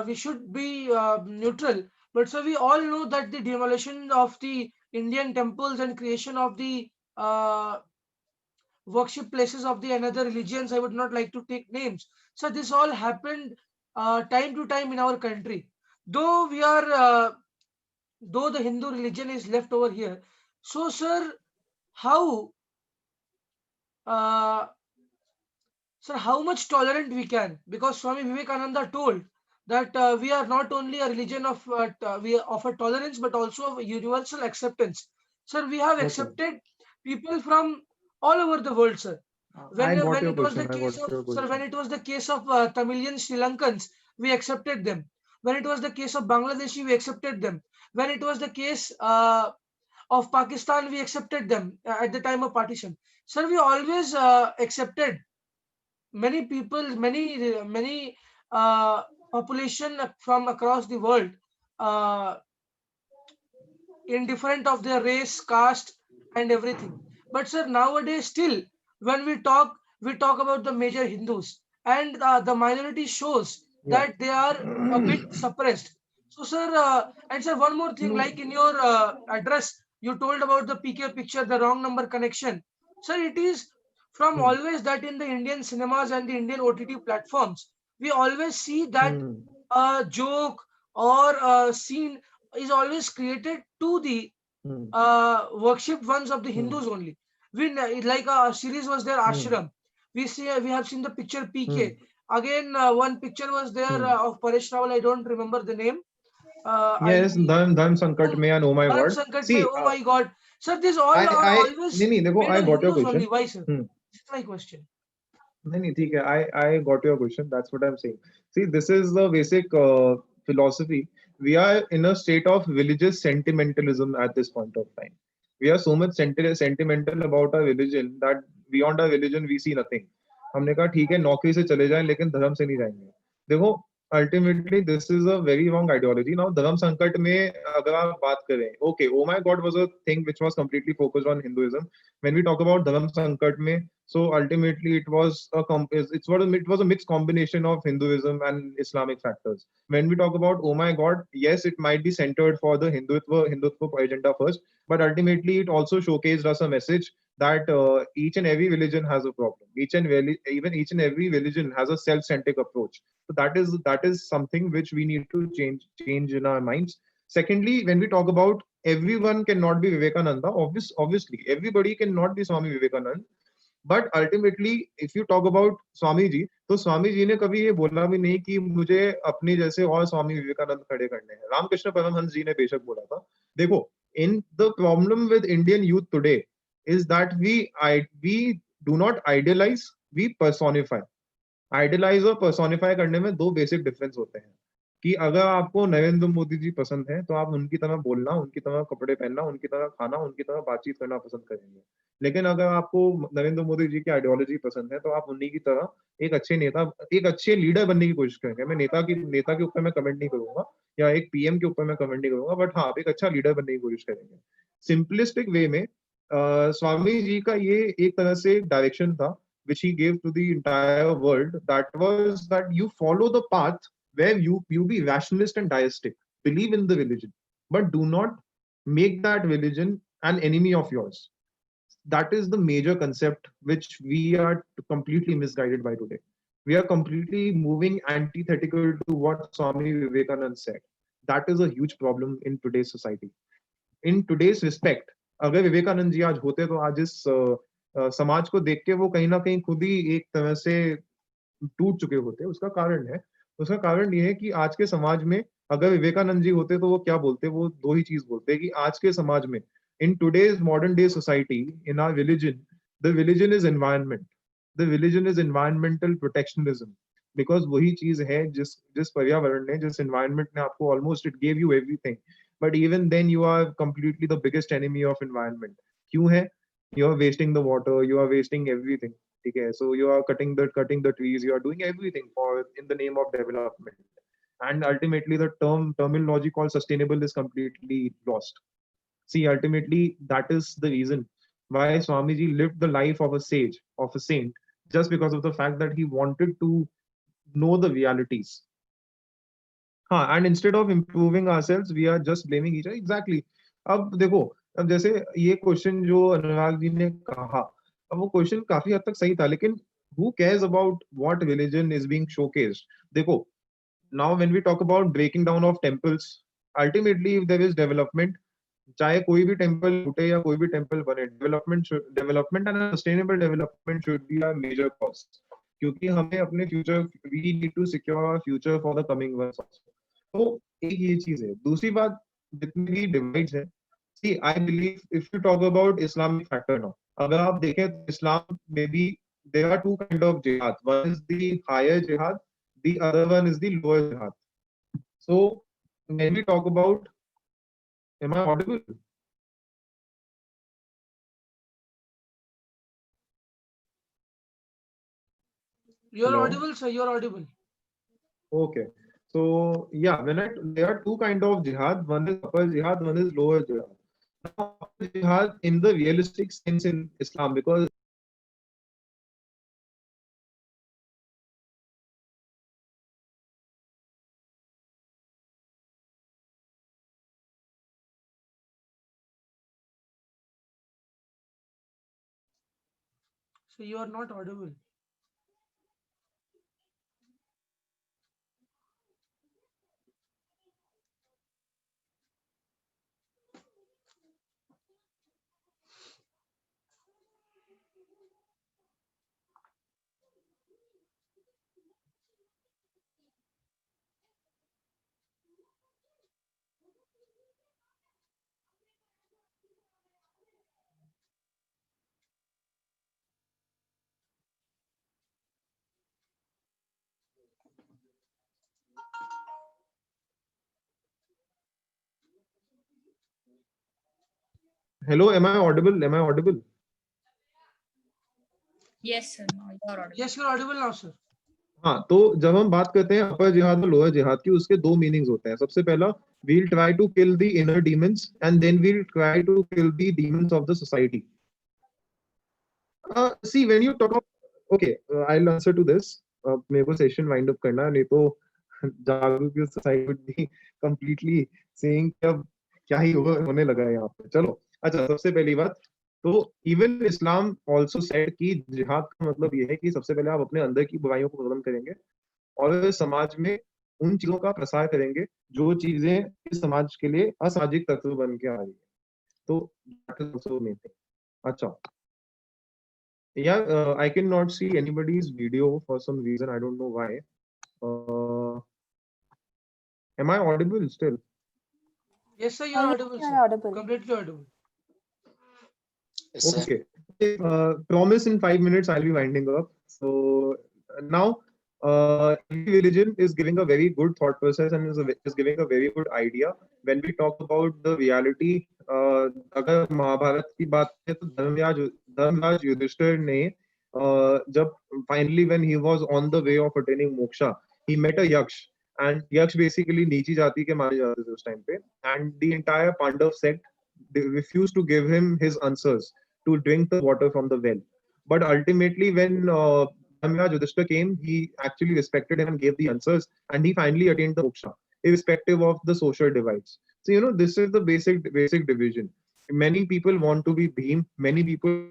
we should be neutral, but sir, we all know that the demolition of the Indian temples and creation of the worship places of the another religions, I would not like to take names, so this all happened time to time in our country. Though we are though the Hindu religion is left over here, so sir, how sir, how much tolerant we can? Because Swami Vivekananda told that we are not only a religion of we offer tolerance, but also of universal acceptance. Sir, we have Okay. accepted people from all over the world, sir. I got When your it was the question. case of, sir, when it was the case of Tamilian Sri Lankans, we accepted them. When it was the case of Bangladeshi, we accepted them. When it was the case of Pakistan, we accepted them at the time of partition. Sir, we always accepted many people, many population from across the world, in different of their race, caste and everything. But sir, nowadays still when we talk about the major Hindus, and the minority shows that they are a bit suppressed. So, sir, and sir, one more thing, like in your address, you told about the PK picture, the wrong number connection. Sir, it is from always that in the Indian cinemas and the Indian OTT platforms, we always see that a joke or a scene is always created to the worshipped ones of the Hindus only. Like a series was there, Ashram. We have seen the picture PK. Again, one picture was there of Paresh Rawal. I don't remember the name. Yes, Dharm Sankat mein and Oh My Dharm God. Sankat See, mein, oh my God. Sir, this all are always नहीं देखो, made I of got your Hindus only. question. Why, sir? This is my question. नहीं ठीक है, I got your question. That's what I'm saying. See, this is the basic philosophy. We are in a state of religious sentimentalism at this point of time. We are so much sentimental about our religion that beyond our religion we see nothing. हमने कहा ठीक है नौकरी से चले जाएं लेकिन धर्म से नहीं जाएंगे. देखो ultimately this is a very wrong ideology. Now धर्म संकट में अगर आप बात करें, okay, Oh My God was a thing which was completely focused on Hinduism. When we talk about धर्म संकट में, so ultimately it was a mixed combination of Hinduism and Islamic factors. When we talk about Oh My God, yes, it might be centered for the Hindutva agenda first, but ultimately it also showcased us a message that each and every religion has a problem. Each and every religion has a self-centric approach. So that is something which we need to change in our minds. Secondly, when we talk about everyone cannot be Vivekananda, obviously everybody cannot be Swami Vivekananda. But ultimately if you talk about Swami ji, तो स्वामी जी ने कभी ये बोला भी नहीं कि मुझे अपनी जैसे और स्वामी विवेकानंद खड़े करने हैं. रामकृष्ण परमहंस जी ने बेशक बोला था. देखो, in the problem with Indian youth today is that we do not idealise, we personify. Idealise और पर्सोनिफाई करने में दो बेसिक डिफरेंस होते हैं कि अगर आपको नरेंद्र मोदी जी पसंद है तो आप उनकी तरह बोलना, उनकी तरह कपड़े पहनना, उनकी तरह खाना, उनकी तरह बातचीत करना पसंद करेंगे. लेकिन अगर आपको नरेंद्र मोदी जी की आइडियोलॉजी पसंद है तो आप उन्हीं की तरह एक अच्छे लीडर बनने की कोशिश करेंगे. मैं नेता के ऊपर मैं कमेंट नहीं करूंगा या एक पीएम के ऊपर मैं कमेंट नहीं करूंगा, बट हाँ, आप एक अच्छा लीडर बनने की कोशिश करेंगे. सिंपलिस्टिक वे में स्वामी जी का ये एक तरह से डायरेक्शन था which he gave to the entire world, that was that you follow the path where you be rationalist and deistic, believe in the religion, but do not make that religion an enemy of yours. That is the major concept which we are completely misguided by today. We are completely moving antithetical to what Swami Vivekananda said. That is a huge problem in today's society. In today's respect, अगर विवेकानंद जी आज होते तो आज इस समाज को देख के वो कहीं ना कहीं खुद ही एक तरह से टूट चुके होते. उसका कारण ये है कि आज के समाज में अगर विवेकानंद जी होते तो वो क्या बोलते, वो दो ही चीज बोलते कि आज के समाज में, in today's modern day society, in our religion, the religion is environment. The religion is environmental protectionism. Because वही चीज है जिस पर्यावरण ने, जिस environment ने आपको almost it gave you everything. But even then you are completely the biggest enemy of environment. क्यों है? You are wasting the water, you are wasting everything. Okay, so you are cutting the trees, you are doing everything in the name of development. And ultimately the terminology called sustainable is completely lost. See, ultimately that is the reason why Swamiji lived the life of a sage, of a saint, just because of the fact that he wanted to know the realities. And instead of improving ourselves, we are just blaming each other. Exactly. अब देखो, अब जैसे ये question जो अनुराग जी ने कहा, अब वो क्वेश्चन काफी हद तक सही था, लेकिन who cares about what religion is being showcased? देखो, now when we talk about breaking down of temples, ultimately if there is development, चाहे कोई भी टेम्पल टूटे या कोई भी टेम्पल बने, development and sustainable development should be our major cause. क्योंकि हमें अपने future, we need to secure our future for the coming ones. तो एक ये चीज है. दूसरी बात, जितनी भी डिवाइड्स है, see, I believe if you talk about Islamic factor now, अगर आप देखें तो इस्लाम में भी there are two kind of jihad. One is the higher jihad, the other one is the lower jihad. So when we talk about, am I audible? You're Hello? audible, sir. You're audible. Okay. So yeah, there are two kind of jihad. One is upper jihad, one is lower jihad. Now, upper jihad in the realistic sense in Islam, because So you are not audible. Hello, am I audible? Am I audible? Yes, sir. No, you are audible. Yes, you are audible now, sir. हाँ, तो जब हम बात करते हैं अपर जिहाद और lower जिहाद की, उसके दो मीनिंग्स होते हैं. सबसे पहला, we'll try to kill the inner demons and then we'll try to kill the demons of the society. See, when you talk about, okay, I'll answer to this. मेरे को सेशन वाइंड अप करना है, नहीं तो जागरूक society would be completely saying कि अब क्या ही होने लगा है यहाँ पे. चलो, अच्छा, सबसे पहली बात, तो इवन इस्लाम ऑल्सो सेड कि जिहाद का मतलब ये है कि सबसे पहले आप अपने अंदर की बुराइयों को खत्म करेंगे और समाज में उन चीजों का प्रसार करेंगे जो चीजें इस समाज के लिए असामाजिक तत्व बन के आ रही है. तो that is also main thing. अच्छा, yeah, I cannot see anybody's video for some reason. I don't know why. Am I audible still? Yes, sir, you are Yes, audible, you sir. are audible. Completely audible. Yes, sir. Okay. Promise in 5 minutes I'll be winding up. So now, every religion is giving a very good thought process and is giving a very good idea. When we talk about the reality, अगर महाभारत की बात है तो धर्मराज युधिष्ठिर ने जब finally when he was on the way of attaining moksha, he met a yaksh. And yaksh basically नीची जाति के माने जाते थे उस time पे. And the entire Pandav sect, they refused to give him his answers to drink the water from the well. But ultimately, when Dharmaraj Yudhishthira came, he actually respected him and gave the answers, and he finally attained the moksha, irrespective of the social divides. So this is the basic division. Many people want to be Bhim. Many people.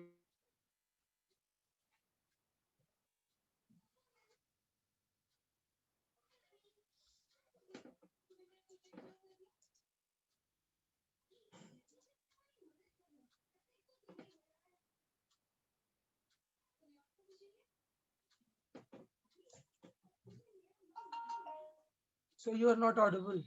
So you are not audible.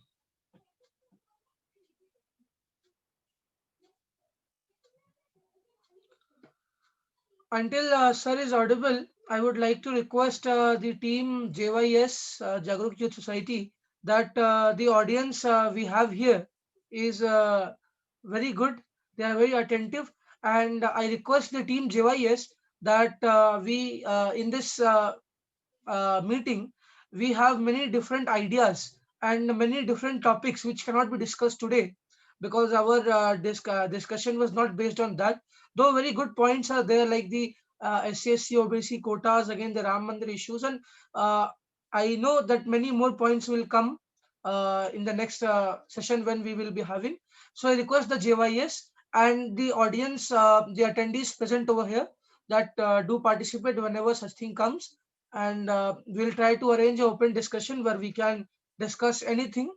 Until sir is audible, I would like to request the team JYS Jagruk Youth Society that the audience we have here is very good. They are very attentive, and I request the team JYS that we in this meeting we have many different ideas and many different topics which cannot be discussed today because our discussion was not based on that. Though very good points are there, like the SCSC, OBC quotas, again the Ram Mandir issues, and I know that many more points will come in the next session when we will be having. So I request the JYS and the audience, the attendees present over here, that do participate whenever such thing comes, and we'll try to arrange an open discussion where we can discuss anything.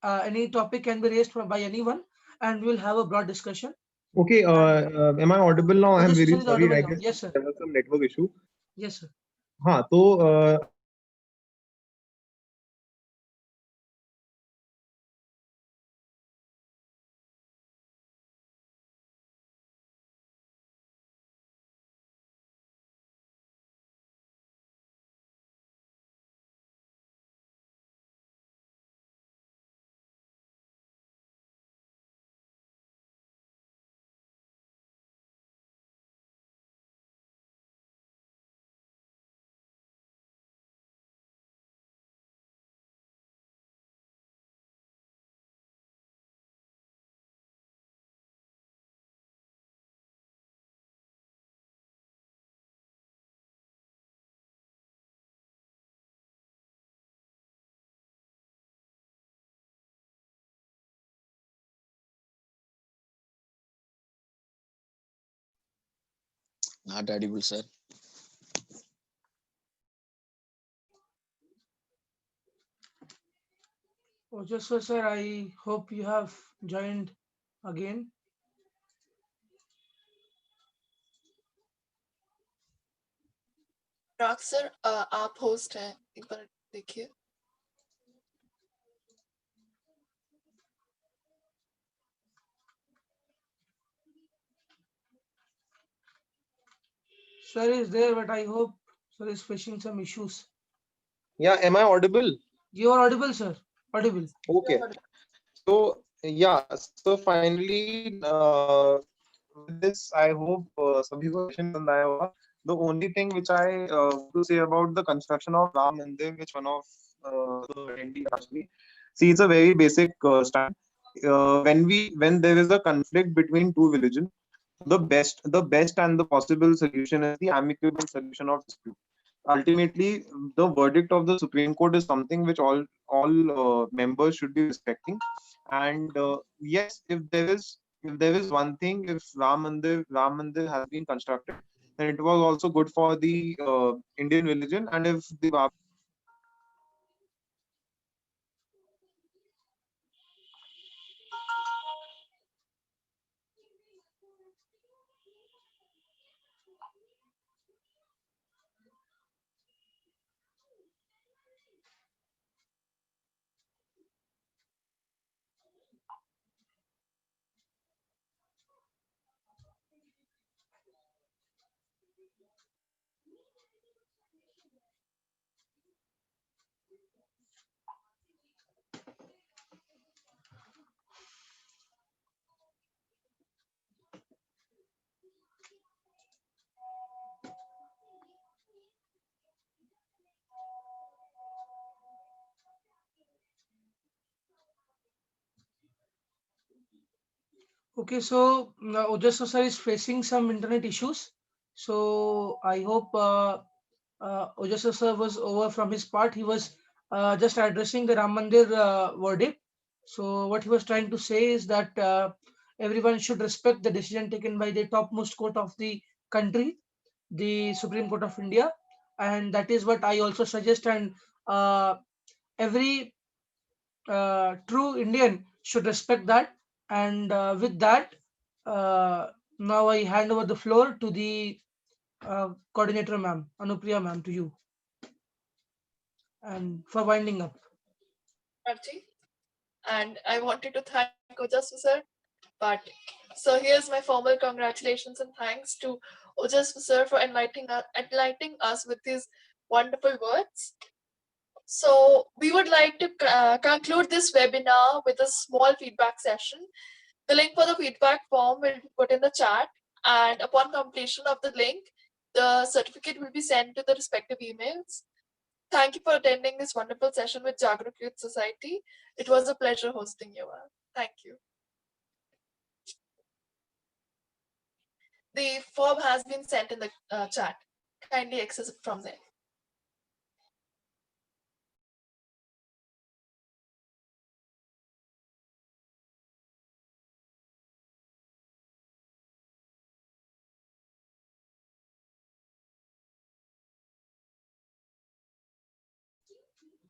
Any topic can be raised by anyone, and we'll have a broad discussion. Okay, am I audible now? I am This really session is sorry. audible I now. guess Yes, sir. there was some network issue. Yes, sir. हाँ, तो Not audible, sir. Ojaswa sir, I hope you have joined again. Anurag sir आप host हैं, एक बार देखिए. Sir is there, but I hope sir is facing some issues. Yeah, am I audible? You are audible, sir. Audible. Okay. So yeah, so finally, with this, I hope sabhi ko session pasand aaya hoga. The only thing which I want to say about the construction of Ram Mandir, which one of the attendee asked me. See, it's a very basic stand. When there is a conflict between two religions, the best and the possible solution is the amicable solution of dispute. Ultimately, the verdict of the Supreme Court is something which all members should be respecting. And yes, if there is one thing, if Ram Mandir has been constructed, then it was also good for the Indian religion. And if the Okay, so Ojaswa sir is facing some internet issues. So I hope Ojaswa sir was over from his part. He was just addressing the Ram Mandir verdict. So what he was trying to say is that everyone should respect the decision taken by the topmost court of the country, the Supreme Court of India, and that is what I also suggest. And every true Indian should respect that. And with that, now I hand over the floor to the coordinator, ma'am, Anupriya, ma'am, to you, and for winding up. Archie. And I wanted to thank Ojaswa sir. But so here's my formal congratulations and thanks to Ojaswa sir for enlightening us with these wonderful words. So we would like to conclude this webinar with a small feedback session. The link for the feedback form will be put in the chat, and upon completion of the link, the certificate will be sent to the respective emails. Thank you for attending this wonderful session with Jagruk Youth Society. It was a pleasure hosting you all. Thank you. The form has been sent in the chat. Kindly access it from there.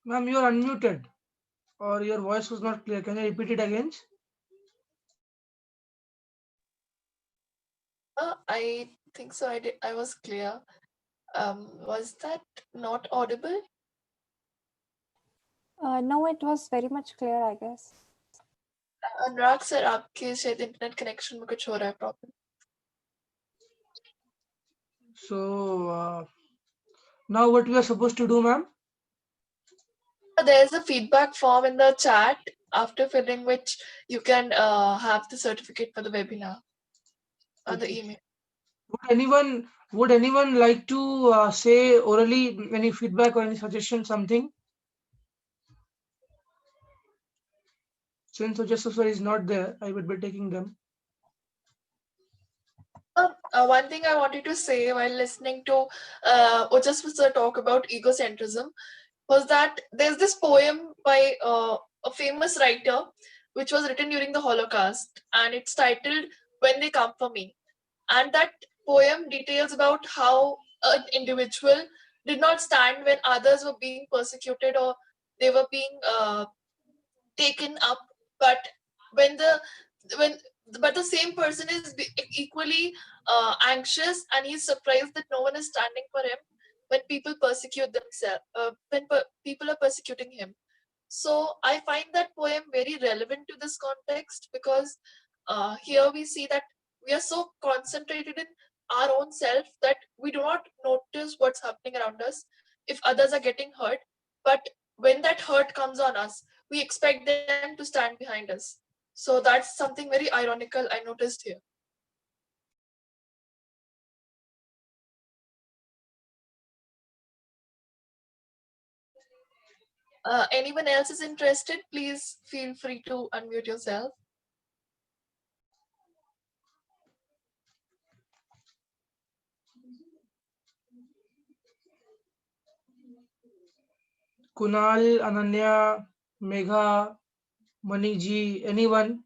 Ma'am, you are unmuted, or your voice was not clear. Can you repeat it again? I think so. I was clear. Was that not audible? No, it was very much clear, I guess. Anurag sir आपके शायद internet connection में कुछ हो रहा है problem. So now what we are supposed to do, ma'am? There's a feedback form in the chat, after filling which you can have the certificate for the webinar or the email. Would anyone like to say orally any feedback or any suggestion, something? Since Ojaswa sir is not there, I would be taking them. One thing I wanted to say while listening to Ojaswa sir talk about egocentrism was that there's this poem by a famous writer which was written during the Holocaust, and it's titled "When They Come for Me." And that poem details about how an individual did not stand when others were being persecuted or they were being taken up, but when the same person is equally anxious, and he's surprised that no one is standing for him when people persecute themselves, people are persecuting him. So I find that poem very relevant to this context, because here we see that we are so concentrated in our own self that we do not notice what's happening around us if others are getting hurt. But when that hurt comes on us, we expect them to stand behind us. So that's something very ironical I noticed here. Anyone else is interested, please feel free to unmute yourself. Kunal, Ananya, Megha, Maniji, anyone?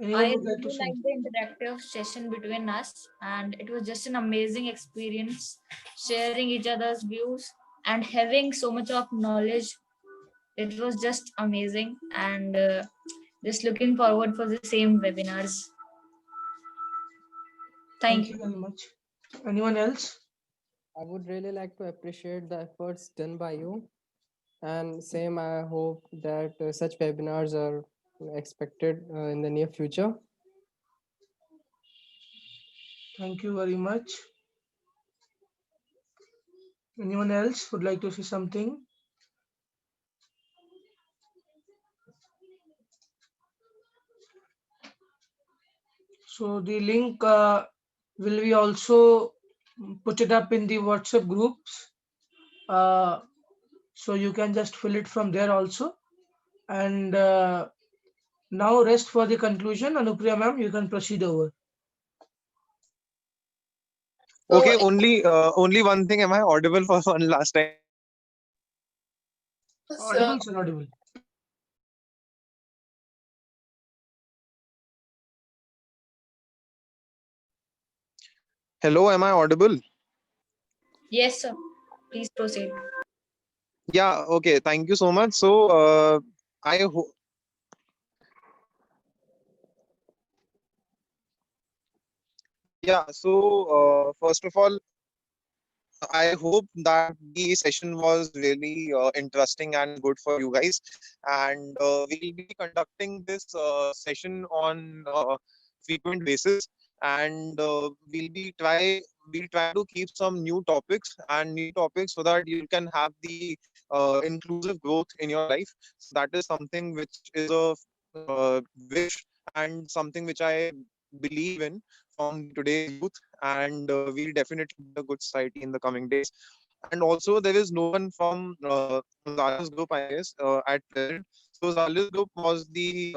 Anyone I would like to really say? liked the interactive session between us, and it was just an amazing experience sharing each other's views and having so much of knowledge. It was just amazing, and just looking forward for the same webinars. Thank you you. very much. Anyone else? I would really like to appreciate the efforts done by you. And same, I hope that such webinars are expected in the near future. Thank you very much. Anyone else would like to say something? So the link will we also put it up in the WhatsApp groups. So you can just fill it from there also. And now rest for the conclusion. Anupriya ma'am, you can proceed over. Okay, only one thing. Am I audible for one last time? Audible, sir, audible. Hello, am I audible? Yes, sir. Please proceed. Yeah, okay. Thank you so much. So, I hope. Yeah, so first of all, I hope that the session was really interesting and good for you guys. And we'll be conducting this session on frequent basis, and we'll try to keep some new topics so that you can have the inclusive growth in your life. So that is something which is a wish and something which I believe in from today's youth, and we'll definitely be a good society in the coming days. And also, there is no one from Zala's group, I guess, at present. So Zala's group was the